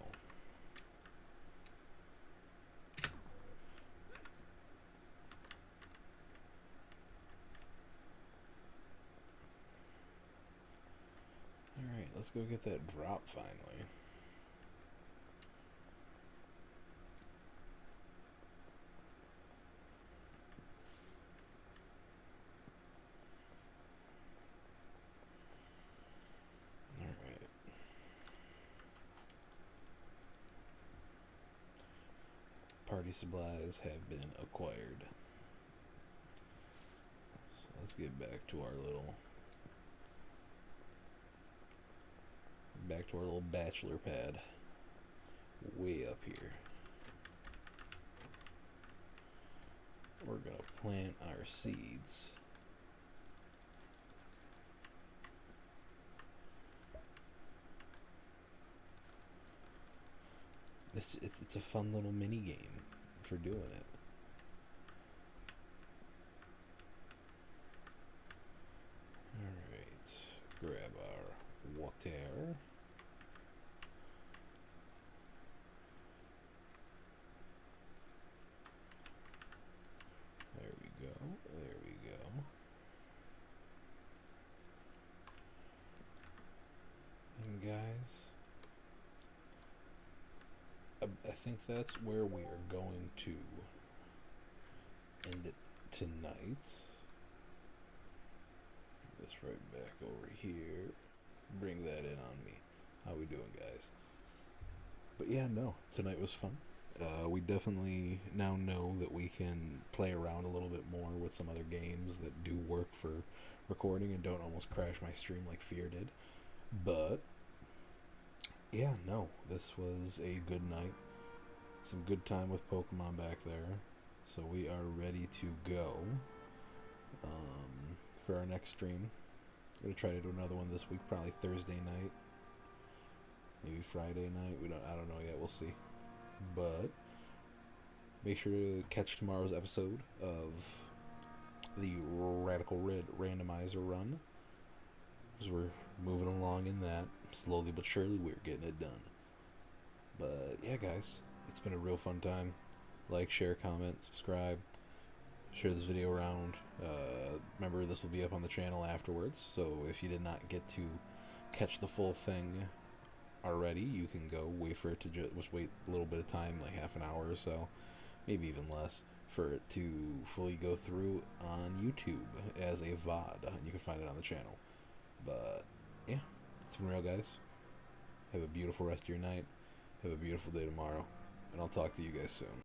Alright, let's go get that drop finally. Alright. Party supplies have been acquired. So let's get back to our little bachelor pad way up here. We're gonna plant our seeds. It's a fun little mini game for doing it. Alright, grab our water. There we go, there we go. And guys, I think that's where we are going to end it tonight. This right back over here. Bring that in on me. How we doing, guys? But yeah, no, tonight was fun. We definitely now know that we can play around a little bit more with some other games that do work for recording and don't almost crash my stream like Fear did. But yeah, no, this was a good night. Some good time with Pokemon back there. So we are ready to go for our next stream. I'm gonna try to do another one this week, probably Thursday night, maybe Friday night. I don't know yet. We'll see. But make sure to catch tomorrow's episode of the Radical Red Randomizer run, because we're moving along in that slowly but surely. We're getting it done. But yeah, guys, it's been a real fun time. Like, share, comment, subscribe, share this video around. Remember, this will be up on the channel afterwards, so if you did not get to catch the full thing already, you can go wait for it to just wait a little bit of time, like half an hour or so, maybe even less, for it to fully go through on YouTube as a VOD. You can find it on the channel. But yeah, it's been real, guys. Have a beautiful rest of your night. Have a beautiful day tomorrow, and I'll talk to you guys soon.